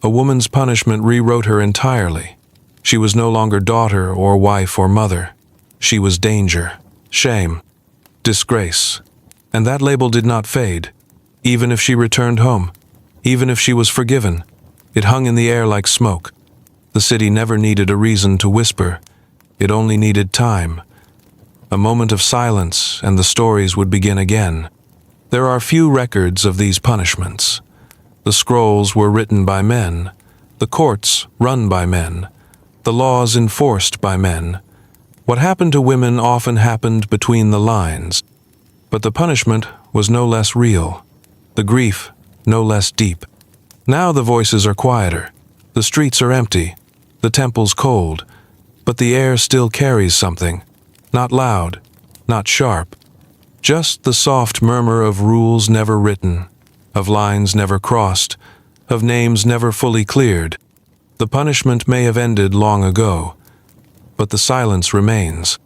A woman's punishment rewrote her entirely. She was no longer daughter or wife or mother. She was danger, shame, disgrace. And that label did not fade, even if she returned home, even if she was forgiven. It hung in the air like smoke. The city never needed a reason to whisper. It only needed time. A moment of silence, and the stories would begin again. There are few records of these punishments. The scrolls were written by men, the courts run by men, the laws enforced by men. What happened to women often happened between the lines. But the punishment was no less real, the grief no less deep. Now the voices are quieter, the streets are empty, the temples cold, but the air still carries something, not loud, not sharp, just the soft murmur of rules never written, of lines never crossed, of names never fully cleared. The punishment may have ended long ago, but the silence remains.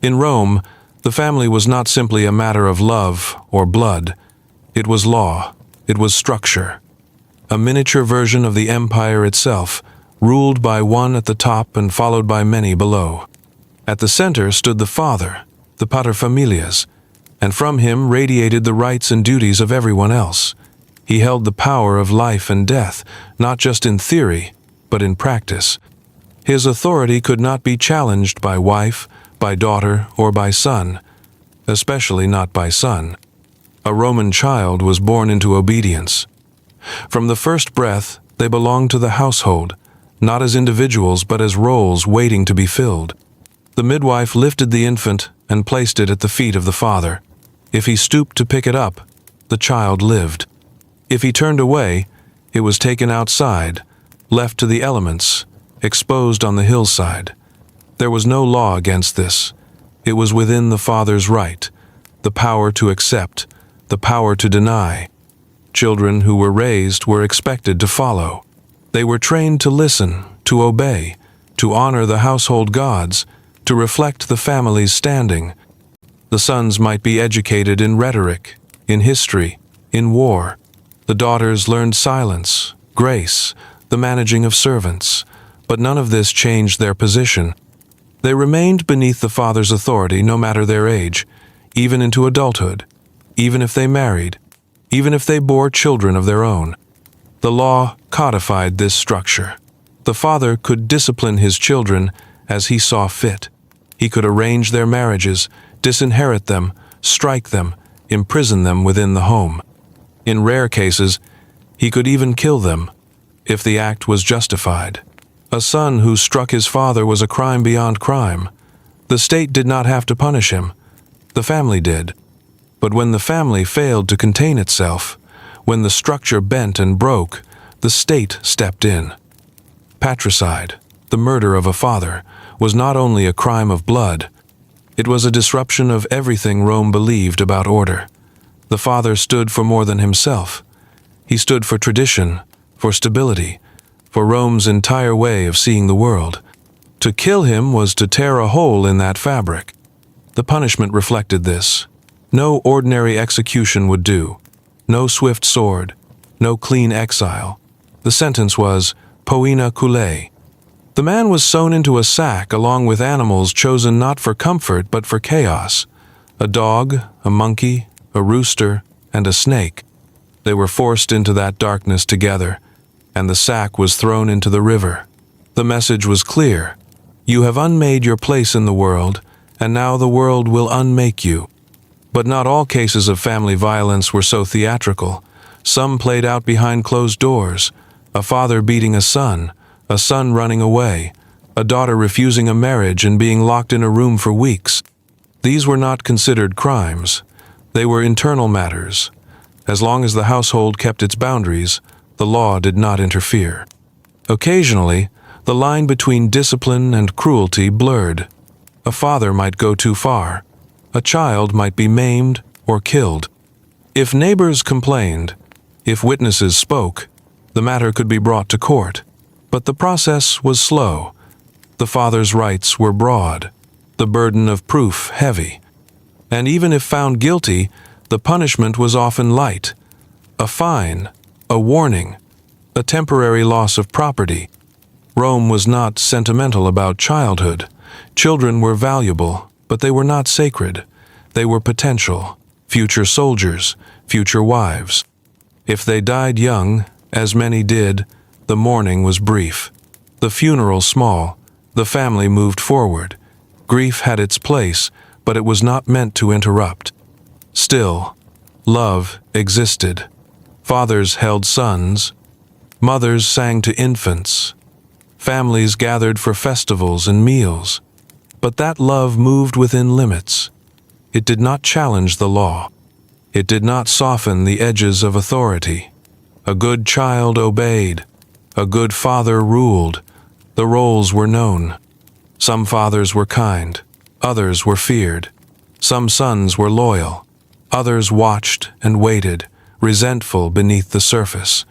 In Rome, the family was not simply a matter of love or blood. It was law, it was structure. A miniature version of the empire itself, ruled by one at the top and followed by many below. At the center stood the father, the paterfamilias, and from him radiated the rights and duties of everyone else. He held the power of life and death, not just in theory, but in practice. His authority could not be challenged by wife, by daughter, or by son, especially not by son. A Roman child was born into obedience. From the first breath, they belonged to the household, not as individuals but as roles waiting to be filled. The midwife lifted the infant and placed it at the feet of the father. If he stooped to pick it up, the child lived. If he turned away, it was taken outside, left to the elements, exposed on the hillside. There was no law against this. It was within the father's right, the power to accept, the power to deny. Children who were raised were expected to follow. They were trained to listen, to obey, to honor the household gods, to reflect the family's standing. The sons might be educated in rhetoric, in history, in war. The daughters learned silence, grace, the managing of servants, but none of this changed their position. They remained beneath the father's authority no matter their age, even into adulthood, even if they married, even if they bore children of their own. The law codified this structure. The father could discipline his children as he saw fit. He could arrange their marriages, disinherit them, strike them, imprison them within the home. In rare cases, he could even kill them, if the act was justified. A son who struck his father was a crime beyond crime. The state did not have to punish him. The family did. But when the family failed to contain itself, when the structure bent and broke, the state stepped in. Patricide, the murder of a father, was not only a crime of blood, it was a disruption of everything Rome believed about order. The father stood for more than himself. He stood for tradition, for stability, for Rome's entire way of seeing the world. To kill him was to tear a hole in that fabric. The punishment reflected this. No ordinary execution would do. No swift sword. No clean exile. The sentence was poena cullei. The man was sewn into a sack along with animals chosen not for comfort but for chaos. A dog, a monkey, a rooster, and a snake. They were forced into that darkness together, and the sack was thrown into the river. The message was clear. You have unmade your place in the world, and now the world will unmake you. But not all cases of family violence were so theatrical. Some played out behind closed doors. A father beating a son running away, a daughter refusing a marriage and being locked in a room for weeks. These were not considered crimes. They were internal matters. As long as the household kept its boundaries, the law did not interfere. Occasionally, the line between discipline and cruelty blurred. A father might go too far. A child might be maimed or killed. If neighbors complained, if witnesses spoke, the matter could be brought to court. But the process was slow. The father's rights were broad, the burden of proof heavy. And even if found guilty, the punishment was often light. A fine, a warning, a temporary loss of property. Rome was not sentimental about childhood. Children were valuable, but they were not sacred. They were potential, future soldiers, future wives. If they died young, as many did, the mourning was brief. The funeral small. The family moved forward. Grief had its place, but it was not meant to interrupt. Still, love existed. Fathers held sons. Mothers sang to infants. Families gathered for festivals and meals. But that love moved within limits. It did not challenge the law. It did not soften the edges of authority. A good child obeyed. A good father ruled. The roles were known. Some fathers were kind. Others were feared. Some sons were loyal. Others watched and waited, resentful beneath the surface.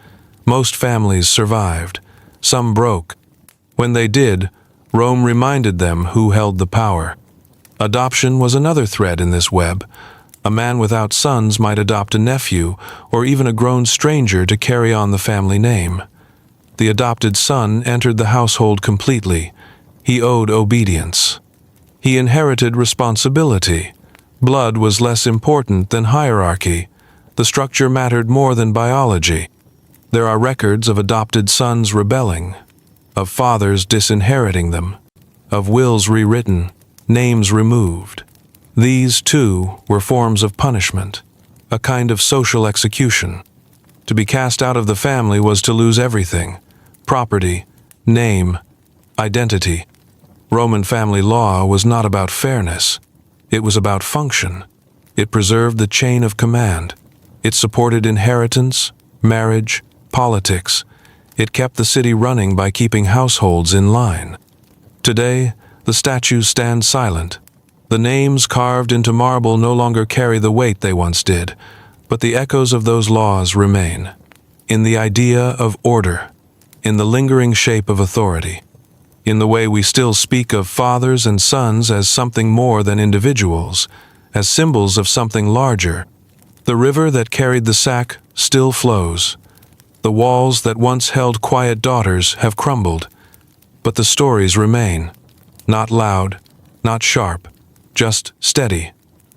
Most families survived. Some broke. When they did, Rome reminded them who held the power. Adoption was another thread in this web. A man without sons might adopt a nephew or even a grown stranger to carry on the family name. The adopted son entered the household completely. He owed obedience. He inherited responsibility. Blood was less important than hierarchy. The structure mattered more than biology. There are records of adopted sons rebelling, of fathers disinheriting them, of wills rewritten, names removed. These, too, were forms of punishment, a kind of social execution. To be cast out of the family was to lose everything: property, name, identity. Roman family law was not about fairness. It was about function. It preserved the chain of command. It supported inheritance, marriage, politics. It kept the city running by keeping households in line. Today, the statues stand silent. The names carved into marble no longer carry the weight they once did, but the echoes of those laws remain. In the idea of order, in the lingering shape of authority, in the way we still speak of fathers and sons as something more than individuals, as symbols of something larger. The river that carried the sack still flows. The walls that once held quiet daughters have crumbled, but the stories remain. Not loud, not sharp, just steady,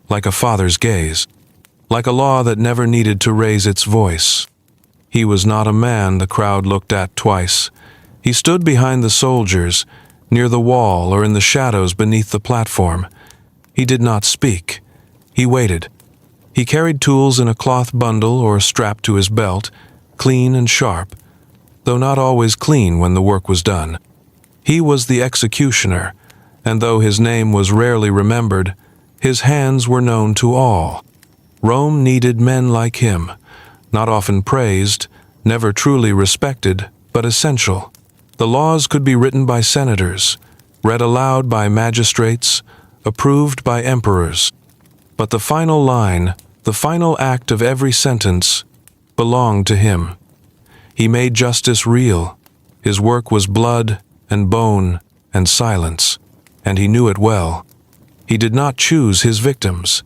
like a father's gaze, like a law that never needed to raise its voice. He was not a man the crowd looked at twice. He stood behind the soldiers, near the wall or in the shadows beneath the platform. He did not speak. He waited. He carried tools in a cloth bundle or strapped to his belt, clean and sharp, though not always clean when the work was done. He was the executioner, and though his name was rarely remembered, his hands were known to all. Rome needed men like him, not often praised, never truly respected, but essential. The laws could be written by senators, read aloud by magistrates, approved by emperors. But the final line, the final act of every sentence, belonged to him. He made justice real. His work was blood and bone and silence, and he knew it well. He did not choose his victims.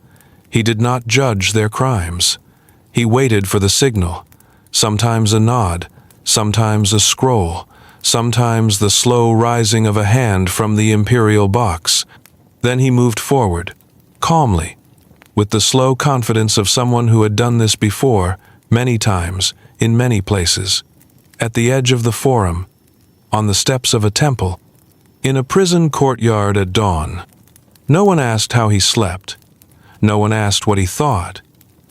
He did not judge their crimes. He waited for the signal, sometimes a nod, sometimes a scroll, sometimes the slow rising of a hand from the imperial box. Then he moved forward, calmly, with the slow confidence of someone who had done this before, many times, in many places. At the edge of the forum, on the steps of a temple, in a prison courtyard at dawn. No one asked how he slept. No one asked what he thought.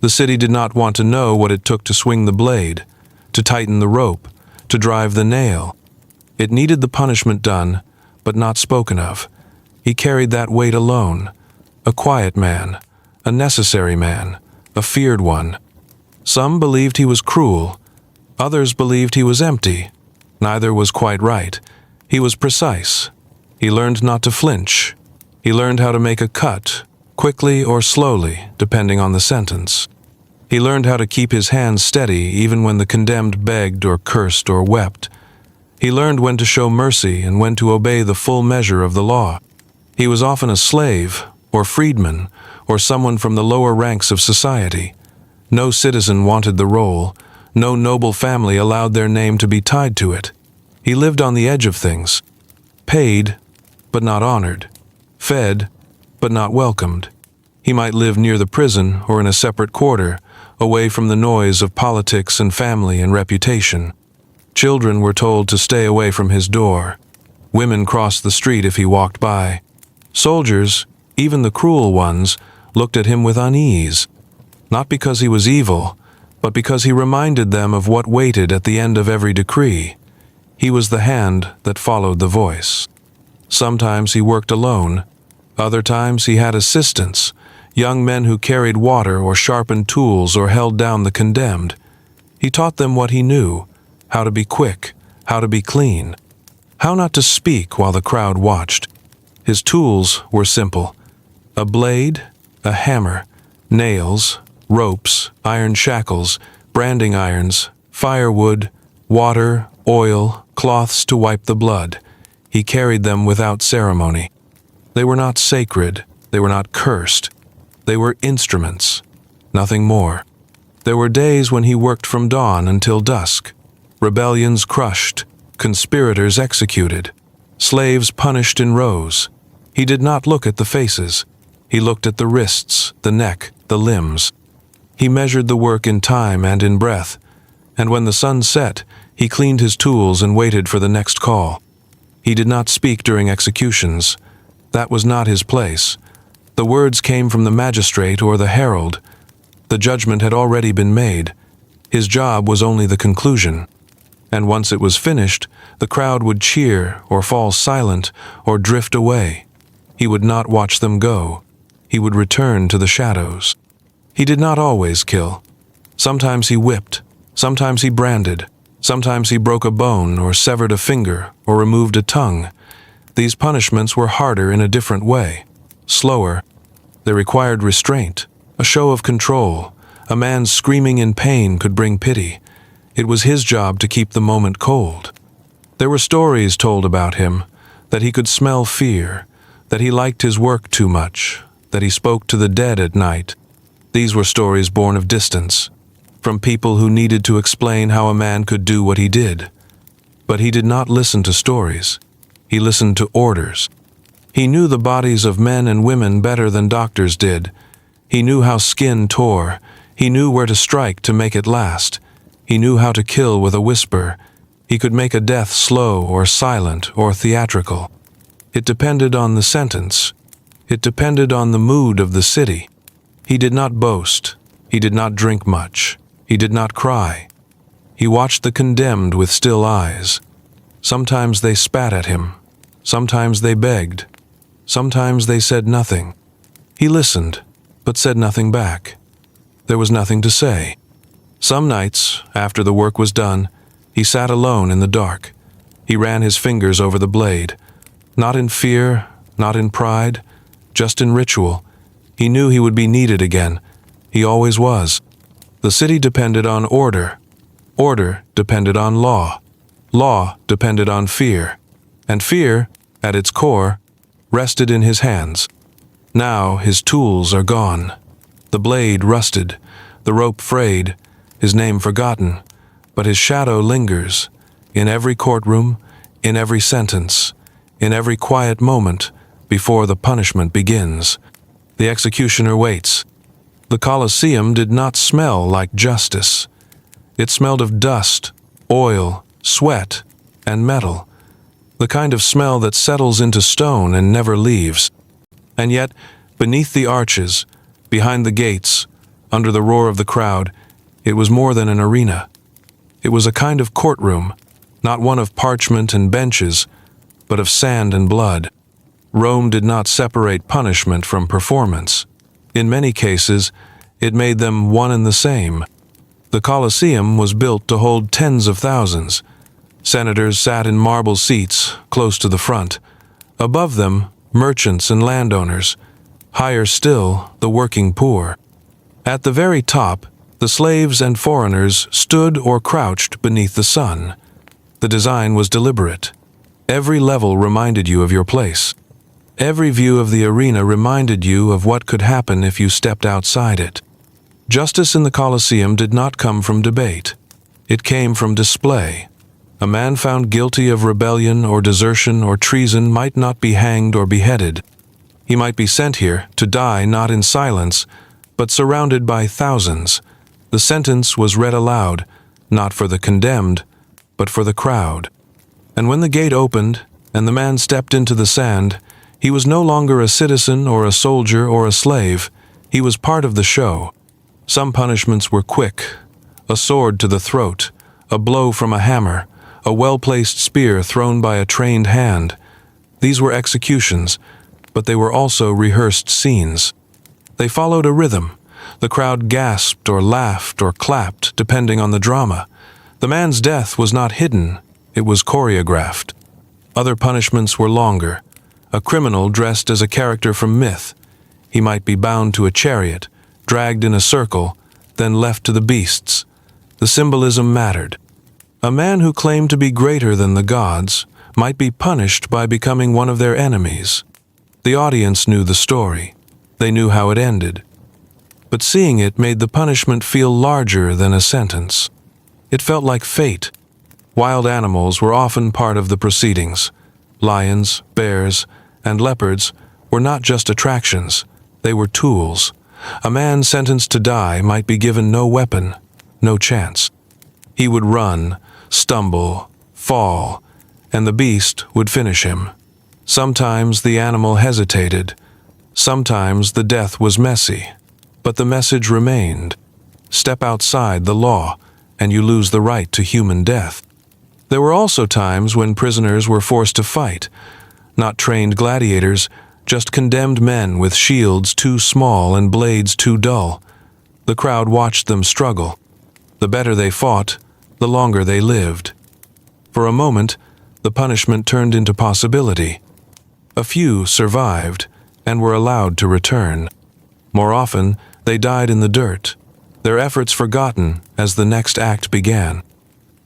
The city did not want to know what it took to swing the blade, to tighten the rope, to drive the nail. It needed the punishment done, but not spoken of. He carried that weight alone, a quiet man, a necessary man, a feared one. Some believed he was cruel, others believed he was empty. Neither was quite right. He was precise. He learned not to flinch. He learned how to make a cut, quickly or slowly, depending on the sentence. He learned how to keep his hands steady even when the condemned begged or cursed or wept. He learned when to show mercy and when to obey the full measure of the law. He was often a slave, or freedman, or someone from the lower ranks of society. No citizen wanted the role. No noble family allowed their name to be tied to it. He lived on the edge of things, paid, but not honored, fed, but not welcomed. He might live near the prison or in a separate quarter, away from the noise of politics and family and reputation. Children were told to stay away from his door. Women crossed the street if he walked by. Soldiers, even the cruel ones, looked at him with unease, not because he was evil, but because he reminded them of what waited at the end of every decree. He was the hand that followed the voice. Sometimes he worked alone. Other times he had assistants, young men who carried water or sharpened tools or held down the condemned. He taught them what he knew, how to be quick, how to be clean, how not to speak while the crowd watched. His tools were simple: a blade, a hammer, nails, ropes, iron shackles, branding irons, firewood, water, oil, cloths to wipe the blood. He carried them without ceremony. They were not sacred, they were not cursed. They were instruments, nothing more. There were days when he worked from dawn until dusk. Rebellions crushed, conspirators executed, slaves punished in rows. He did not look at the faces. He looked at the wrists, the neck, the limbs. He measured the work in time and in breath, and when the sun set, he cleaned his tools and waited for the next call. He did not speak during executions. That was not his place. The words came from the magistrate or the herald. The judgment had already been made. His job was only the conclusion. And once it was finished, the crowd would cheer or fall silent or drift away. He would not watch them go. He would return to the shadows. He did not always kill. Sometimes he whipped. Sometimes he branded. Sometimes he broke a bone or severed a finger or removed a tongue. These punishments were harder in a different way, slower. They required restraint, a show of control. A man screaming in pain could bring pity. It was his job to keep the moment cold. There were stories told about him, that he could smell fear, that he liked his work too much, that he spoke to the dead at night. These were stories born of distance, from people who needed to explain how a man could do what he did. But he did not listen to stories. He listened to orders. He knew the bodies of men and women better than doctors did. He knew how skin tore. He knew where to strike to make it last. He knew how to kill with a whisper. He could make a death slow or silent or theatrical. It depended on the sentence. It depended on the mood of the city. He did not boast. He did not drink much. He did not cry. He watched the condemned with still eyes. Sometimes they spat at him. Sometimes they begged. Sometimes they said nothing. He listened, but said nothing back. There was nothing to say. Some nights, after the work was done, he sat alone in the dark. He ran his fingers over the blade. Not in fear, not in pride, just in ritual. He knew he would be needed again. He always was. The city depended on order. Order depended on law. Law depended on fear. And fear, at its core, rested in his hands. Now his tools are gone. The blade rusted, the rope frayed, his name forgotten, but his shadow lingers, in every courtroom, in every sentence, in every quiet moment before the punishment begins. The executioner waits. The Colosseum did not smell like justice. It smelled of dust, oil, sweat, and metal, the kind of smell that settles into stone and never leaves. And yet, beneath the arches, behind the gates, under the roar of the crowd, it was more than an arena. It was a kind of courtroom, not one of parchment and benches, but of sand and blood. Rome did not separate punishment from performance. In many cases, it made them one and the same. The Colosseum was built to hold tens of thousands. Senators sat in marble seats close to the front. Above them, merchants and landowners. Higher still, the working poor. At the very top, the slaves and foreigners stood or crouched beneath the sun. The design was deliberate. Every level reminded you of your place. Every view of the arena reminded you of what could happen if you stepped outside it. Justice in the Colosseum did not come from debate. It came from display. A man found guilty of rebellion or desertion or treason might not be hanged or beheaded. He might be sent here to die not in silence, but surrounded by thousands. The sentence was read aloud, not for the condemned, but for the crowd. And when the gate opened and the man stepped into the sand, he was no longer a citizen or a soldier or a slave. He was part of the show. Some punishments were quick: a sword to the throat, a blow from a hammer, a well-placed spear thrown by a trained hand. These were executions, but they were also rehearsed scenes. They followed a rhythm. The crowd gasped or laughed or clapped, depending on the drama. The man's death was not hidden, it was choreographed. Other punishments were longer. A criminal dressed as a character from myth. He might be bound to a chariot, dragged in a circle, then left to the beasts. The symbolism mattered. A man who claimed to be greater than the gods might be punished by becoming one of their enemies. The audience knew the story. They knew how it ended. But seeing it made the punishment feel larger than a sentence. It felt like fate. Wild animals were often part of the proceedings. Lions, bears, and leopards were not just attractions. They were tools. A man sentenced to die might be given no weapon, no chance. He would run, stumble, fall, and the beast would finish him. Sometimes the animal hesitated. Sometimes the death was messy. But the message remained. Step outside the law, and you lose the right to human death. There were also times when prisoners were forced to fight. Not trained gladiators, just condemned men with shields too small and blades too dull. The crowd watched them struggle. The better they fought, the longer they lived. For a moment, the punishment turned into possibility. A few survived and were allowed to return. More often, they died in the dirt, their efforts forgotten as the next act began.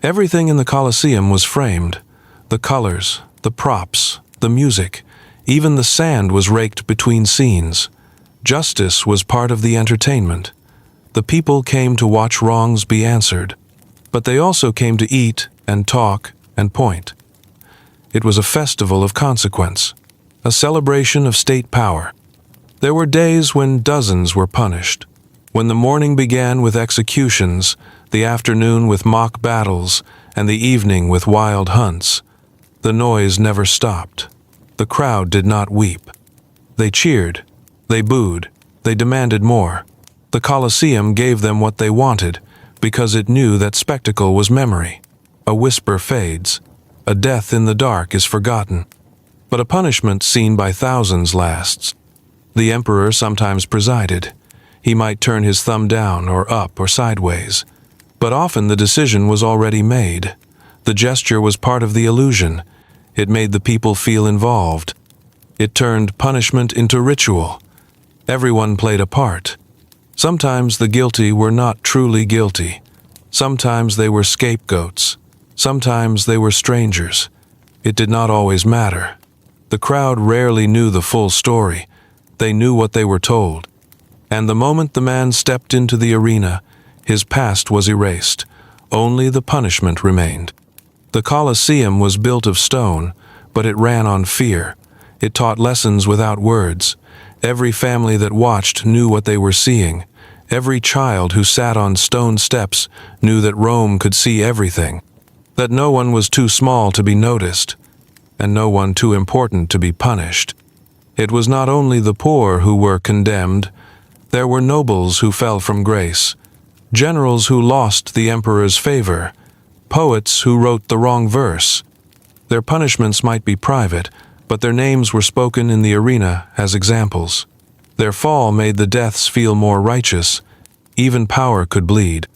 Everything in the Colosseum was framed. The colors, the props, the music, even the sand was raked between scenes. Justice was part of the entertainment. The people came to watch wrongs be answered, but they also came to eat and talk and point. It was a festival of consequence, a celebration of state power. There were days when dozens were punished, When the morning began with executions, the afternoon with mock battles, and the evening with wild hunts, the noise never stopped. The crowd did not weep. They cheered, they booed, they demanded more. The Colosseum gave them what they wanted, because it knew that spectacle was memory. A whisper fades, a death in the dark is forgotten, but a punishment seen by thousands lasts. The emperor sometimes presided. He might turn his thumb down or up or sideways, but often the decision was already made. The gesture was part of the illusion. It made the people feel involved. It turned punishment into ritual. Everyone played a part. Sometimes the guilty were not truly guilty. Sometimes they were scapegoats. Sometimes they were strangers. It did not always matter. The crowd rarely knew the full story. They knew what they were told. And the moment the man stepped into the arena, his past was erased. Only the punishment remained. The Colosseum was built of stone, but it ran on fear. It taught lessons without words. Every family that watched knew what they were seeing. Every child who sat on stone steps knew that Rome could see everything, that no one was too small to be noticed, and no one too important to be punished. It was not only the poor who were condemned. There were nobles who fell from grace, generals who lost the emperor's favor, poets who wrote the wrong verse. Their punishments might be private, but their names were spoken in the arena as examples. Their fall made the deaths feel more righteous. Even power could bleed.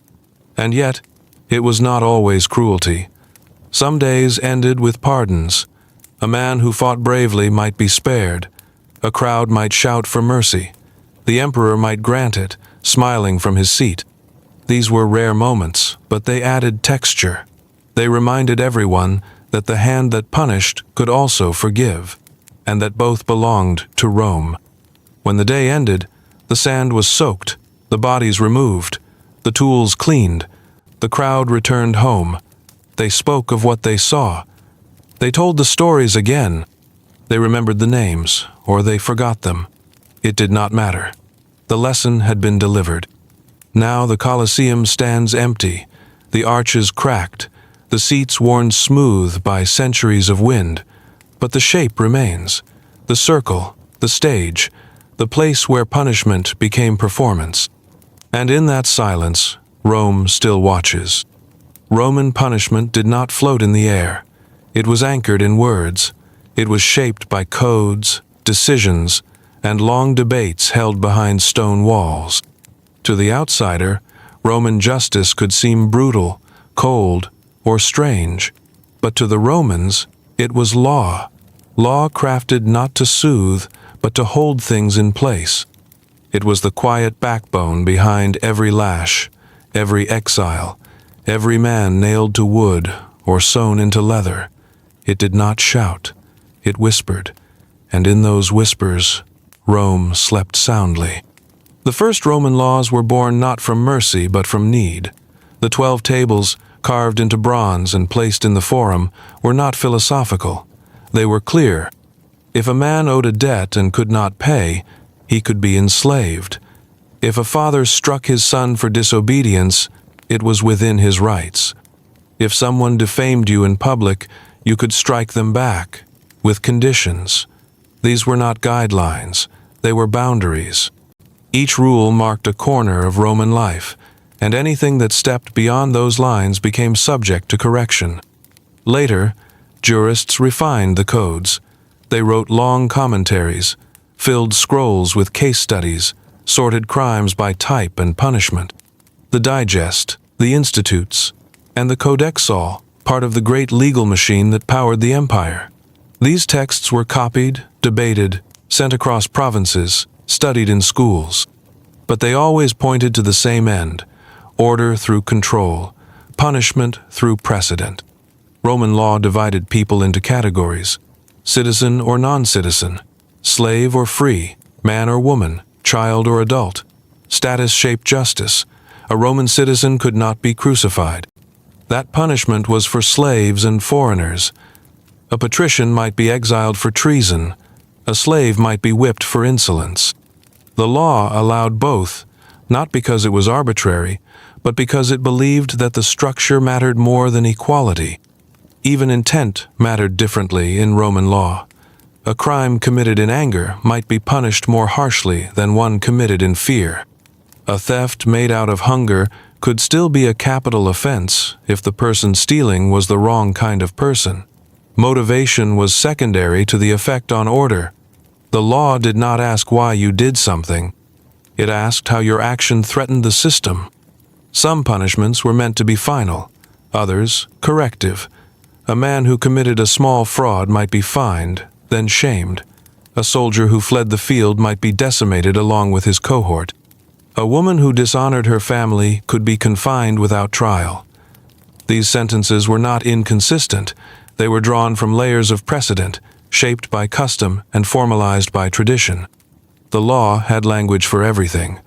And yet, it was not always cruelty. Some days ended with pardons. A man who fought bravely might be spared. A crowd might shout for mercy. The emperor might grant it, smiling from his seat. These were rare moments, but they added texture. They reminded everyone that the hand that punished could also forgive, and that both belonged to Rome. When the day ended, the sand was soaked, the bodies removed, the tools cleaned. The crowd returned home. They spoke of what they saw. They told the stories again. They remembered the names, or they forgot them. It did not matter. The lesson had been delivered. Now the Colosseum stands empty, the arches cracked, the seats worn smooth by centuries of wind. But the shape remains. The circle, the stage, the place where punishment became performance. And in that silence, Rome still watches. Roman punishment did not float in the air. It was anchored in words. It was shaped by codes, decisions, and long debates held behind stone walls. To the outsider, Roman justice could seem brutal, cold, or strange. But to the Romans, it was law. Law crafted not to soothe, but to hold things in place. It was the quiet backbone behind every lash, every exile, every man nailed to wood or sewn into leather. It did not shout, it whispered, and in those whispers, Rome slept soundly. The first Roman laws were born not from mercy but from need. The 12 tables, carved into bronze and placed in the Forum, were not philosophical. They were clear. If a man owed a debt and could not pay, he could be enslaved. If a father struck his son for disobedience, it was within his rights. If someone defamed you in public, you could strike them back, with conditions. These were not guidelines, they were boundaries. Each rule marked a corner of Roman life, and anything that stepped beyond those lines became subject to correction. Later, jurists refined the codes. They wrote long commentaries, filled scrolls with case studies, sorted crimes by type and punishment. The Digest, the Institutes, and the Codex, all part of the great legal machine that powered the empire. These texts were copied, debated, sent across provinces, studied in schools. But they always pointed to the same end: order through control, punishment through precedent. Roman law divided people into categories: citizen or non-citizen, slave or free, man or woman, child or adult. Status shaped justice. A Roman citizen could not be crucified. That punishment was for slaves and foreigners. A patrician might be exiled for treason. A slave might be whipped for insolence. The law allowed both, not because it was arbitrary, but because it believed that the structure mattered more than equality. Even intent mattered differently in Roman law. A crime committed in anger might be punished more harshly than one committed in fear. A theft made out of hunger could still be a capital offense if the person stealing was the wrong kind of person. Motivation was secondary to the effect on order. The law did not ask why you did something. It asked how your action threatened the system. Some punishments were meant to be final, others corrective. A man who committed a small fraud might be fined, then shamed. A soldier who fled the field might be decimated along with his cohort. A woman who dishonored her family could be confined without trial. These sentences were not inconsistent. They were drawn from layers of precedent, shaped by custom and formalized by tradition. The law had language for everything: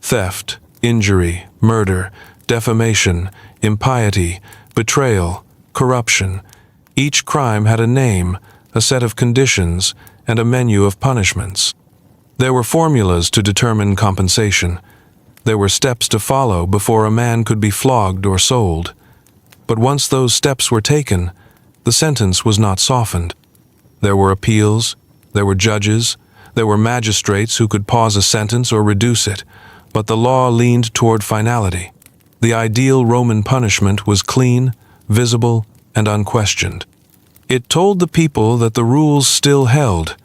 theft, injury, murder, defamation, impiety, betrayal, corruption. Each crime had a name, a set of conditions, and a menu of punishments. There were formulas to determine compensation. There were steps to follow before a man could be flogged or sold. But once those steps were taken, the sentence was not softened. There were appeals, there were judges, there were magistrates who could pause a sentence or reduce it, but the law leaned toward finality. The ideal Roman punishment was clean, visible, and unquestioned. It told the people that the rules still held,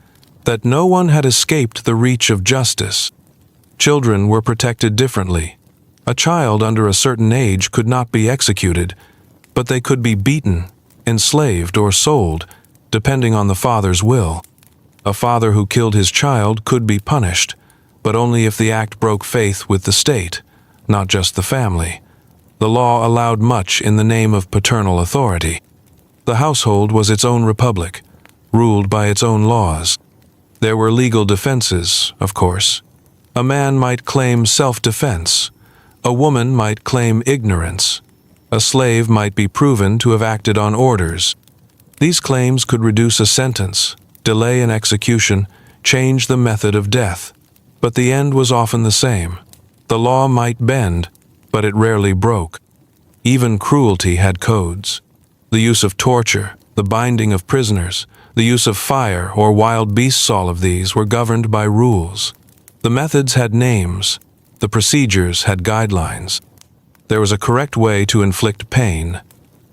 that no one had escaped the reach of justice. Children were protected differently. A child under a certain age could not be executed, but they could be beaten, enslaved, or sold, depending on the father's will. A father who killed his child could be punished, but only if the act broke faith with the state, not just the family. The law allowed much in the name of paternal authority. The household was its own republic, ruled by its own laws. There were legal defenses, of course. A man might claim self-defense. A woman might claim ignorance. A slave might be proven to have acted on orders. These claims could reduce a sentence, delay an execution, change the method of death. But the end was often the same. The law might bend, but it rarely broke. Even cruelty had codes. The use of torture, the binding of prisoners, the use of fire or wild beasts, all of these were governed by rules. The methods had names. The procedures had guidelines. There was a correct way to inflict pain,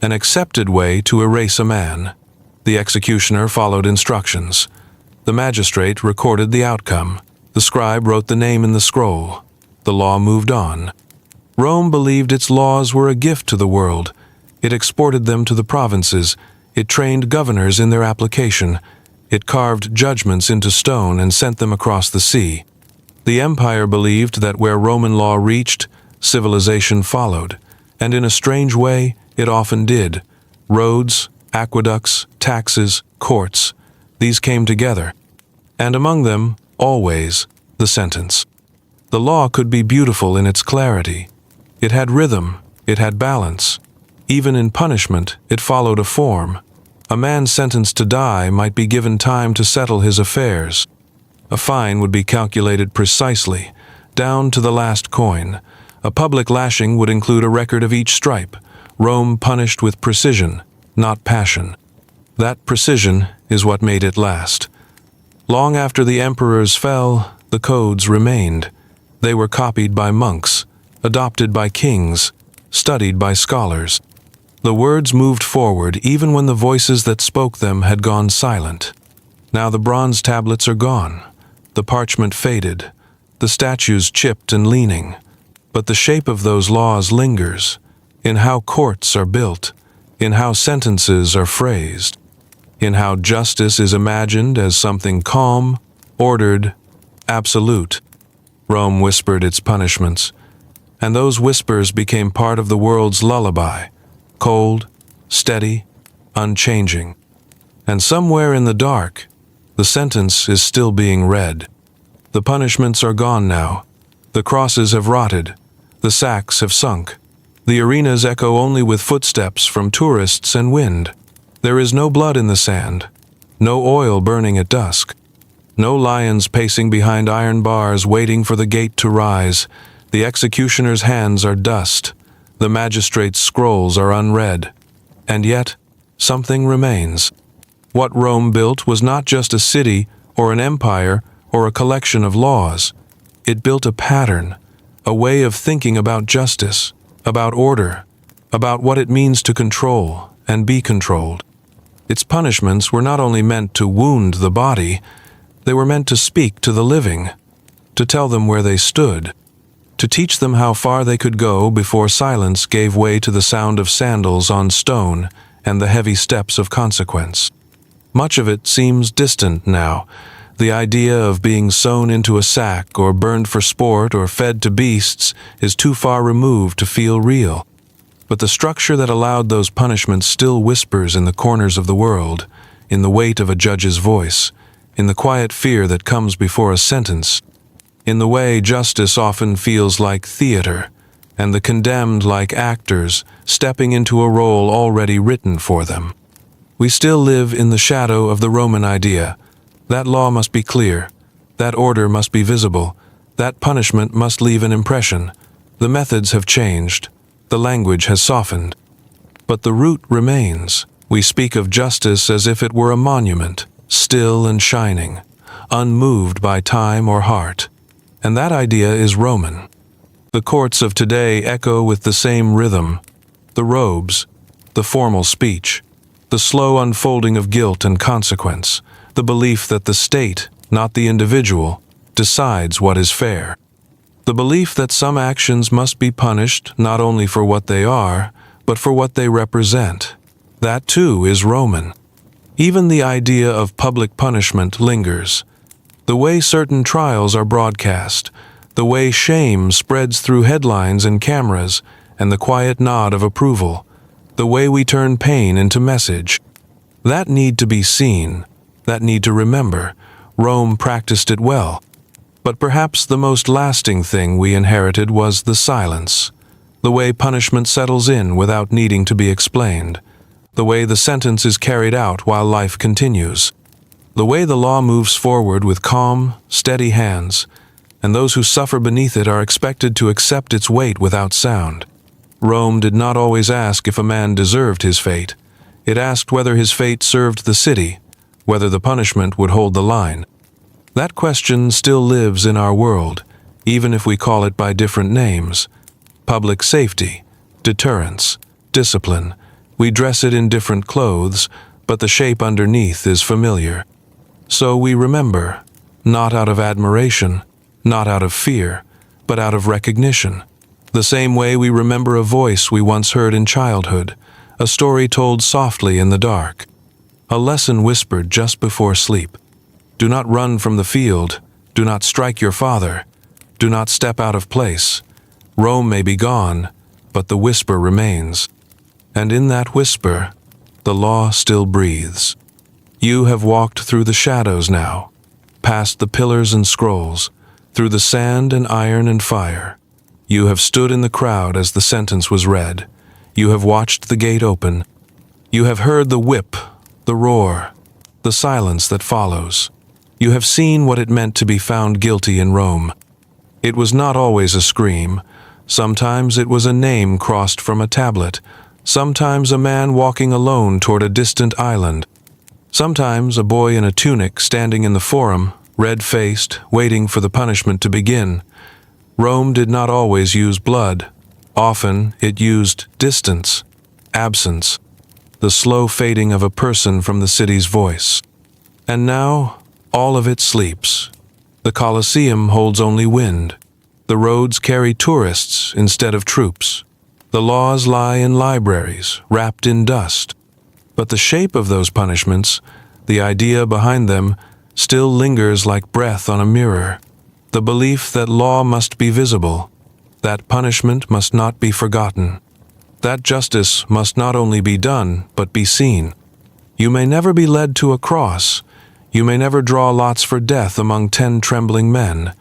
an accepted way to erase a man. The executioner followed instructions. The magistrate recorded the outcome. The scribe wrote the name in the scroll. The law moved on. Rome believed its laws were a gift to the world. It exported them to the provinces. It trained governors in their application. It carved judgments into stone and sent them across the sea. The empire believed that where Roman law reached, civilization followed, and in a strange way, it often did. Roads, aqueducts, taxes, courts, these came together. And among them, always, the sentence. The law could be beautiful in its clarity. It had rhythm, it had balance. Even in punishment, it followed a form. A man sentenced to die might be given time to settle his affairs. A fine would be calculated precisely, down to the last coin. A public lashing would include a record of each stripe. Rome punished with precision, not passion. That precision is what made it last. Long after the emperors fell, the codes remained. They were copied by monks, adopted by kings, studied by scholars. The words moved forward even when the voices that spoke them had gone silent. Now the bronze tablets are gone. The parchment faded, the statues chipped and leaning. But the shape of those laws lingers, in how courts are built, in how sentences are phrased, in how justice is imagined as something calm, ordered, absolute. Rome whispered its punishments, and those whispers became part of the world's lullaby, cold, steady, unchanging. And somewhere in the dark, the sentence is still being read. The punishments are gone now. The crosses have rotted. The sacks have sunk. The arenas echo only with footsteps from tourists and wind. There is no blood in the sand, no oil burning at dusk, no lions pacing behind iron bars waiting for the gate to rise, The executioner's hands are dust. The magistrate's scrolls are unread. And yet, something remains. What Rome built was not just a city or an empire or a collection of laws. It built a pattern, a way of thinking about justice, about order, about what it means to control and be controlled. Its punishments were not only meant to wound the body, they were meant to speak to the living, to tell them where they stood, to teach them how far they could go before silence gave way to the sound of sandals on stone and the heavy steps of consequence. Much of it seems distant now. The idea of being sewn into a sack or burned for sport or fed to beasts is too far removed to feel real. But the structure that allowed those punishments still whispers in the corners of the world, in the weight of a judge's voice, in the quiet fear that comes before a sentence, in the way justice often feels like theater, and the condemned like actors stepping into a role already written for them. We still live in the shadow of the Roman idea. That law must be clear, that order must be visible, that punishment must leave an impression. The methods have changed, the language has softened. But the root remains. We speak of justice as if it were a monument, still and shining, unmoved by time or heart. And that idea is Roman. The courts of today echo with the same rhythm. The robes, the formal speech, the slow unfolding of guilt and consequence, the belief that the state, not the individual, decides what is fair. The belief that some actions must be punished not only for what they are, but for what they represent. That too is Roman. Even the idea of public punishment lingers. The way certain trials are broadcast, the way shame spreads through headlines and cameras, and the quiet nod of approval, the way we turn pain into message. That need to be seen, that need to remember, Rome practiced it well. But perhaps the most lasting thing we inherited was the silence, the way punishment settles in without needing to be explained, the way the sentence is carried out while life continues, the way the law moves forward with calm, steady hands, and those who suffer beneath it are expected to accept its weight without sound. Rome did not always ask if a man deserved his fate. It asked whether his fate served the city, whether the punishment would hold the line. That question still lives in our world, even if we call it by different names. Public safety, deterrence, discipline. We dress it in different clothes, but the shape underneath is familiar. So we remember, not out of admiration, not out of fear, but out of recognition. The same way we remember a voice we once heard in childhood, a story told softly in the dark, a lesson whispered just before sleep. Do not run from the field, do not strike your father, do not step out of place. Rome may be gone, but the whisper remains. And in that whisper, the law still breathes. You have walked through the shadows now, past the pillars and scrolls, through the sand and iron and fire. You have stood in the crowd as the sentence was read. You have watched the gate open. You have heard the whip, the roar, the silence that follows. You have seen what it meant to be found guilty in Rome. It was not always a scream. Sometimes it was a name crossed from a tablet. Sometimes a man walking alone toward a distant island. Sometimes a boy in a tunic standing in the forum, red-faced, waiting for the punishment to begin. Rome did not always use blood. Often it used distance, absence, the slow fading of a person from the city's voice. And now, all of it sleeps. The Colosseum holds only wind. The roads carry tourists instead of troops. The laws lie in libraries, wrapped in dust. But the shape of those punishments, the idea behind them, still lingers like breath on a mirror. The belief that law must be visible, that punishment must not be forgotten, that justice must not only be done, but be seen. You may never be led to a cross. You may never draw lots for death among 10 trembling men.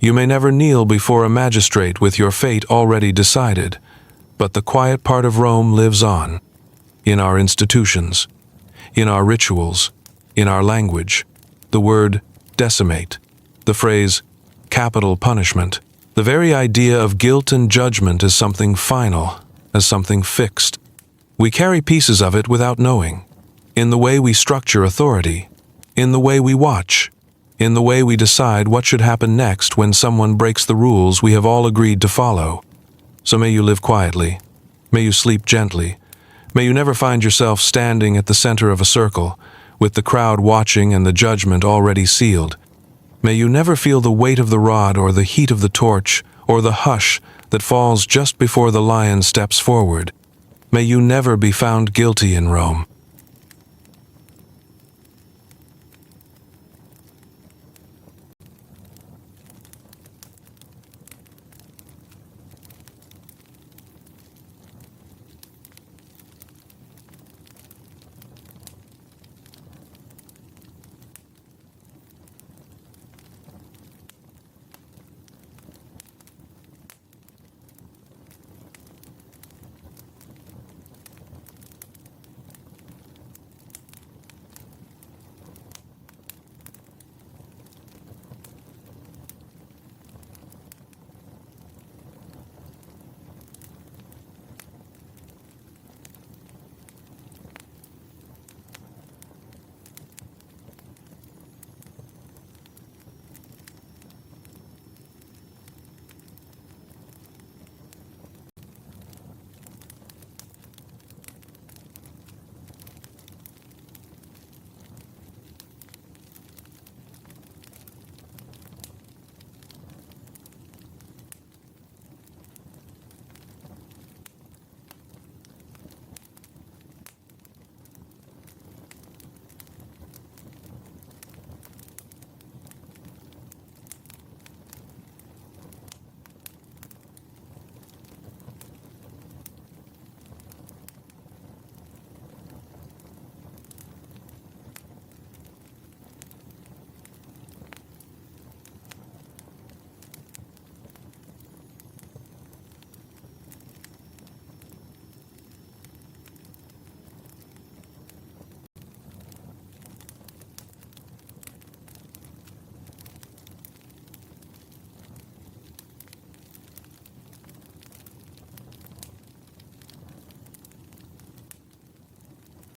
You may never kneel before a magistrate with your fate already decided. But the quiet part of Rome lives on, in our institutions, in our rituals, in our language. The word decimate, the phrase capital punishment, the The very idea of guilt and judgment as something final, as something fixed. We carry pieces of it without knowing, in the way we structure authority, in the way we watch, in the way we decide what should happen next when someone breaks the rules we have all agreed to follow. So may you live quietly. May you sleep gently. May you never find yourself standing at the center of a circle, with the crowd watching and the judgment already sealed. May you never feel the weight of the rod or the heat of the torch or the hush that falls just before the lion steps forward. May you never be found guilty in Rome.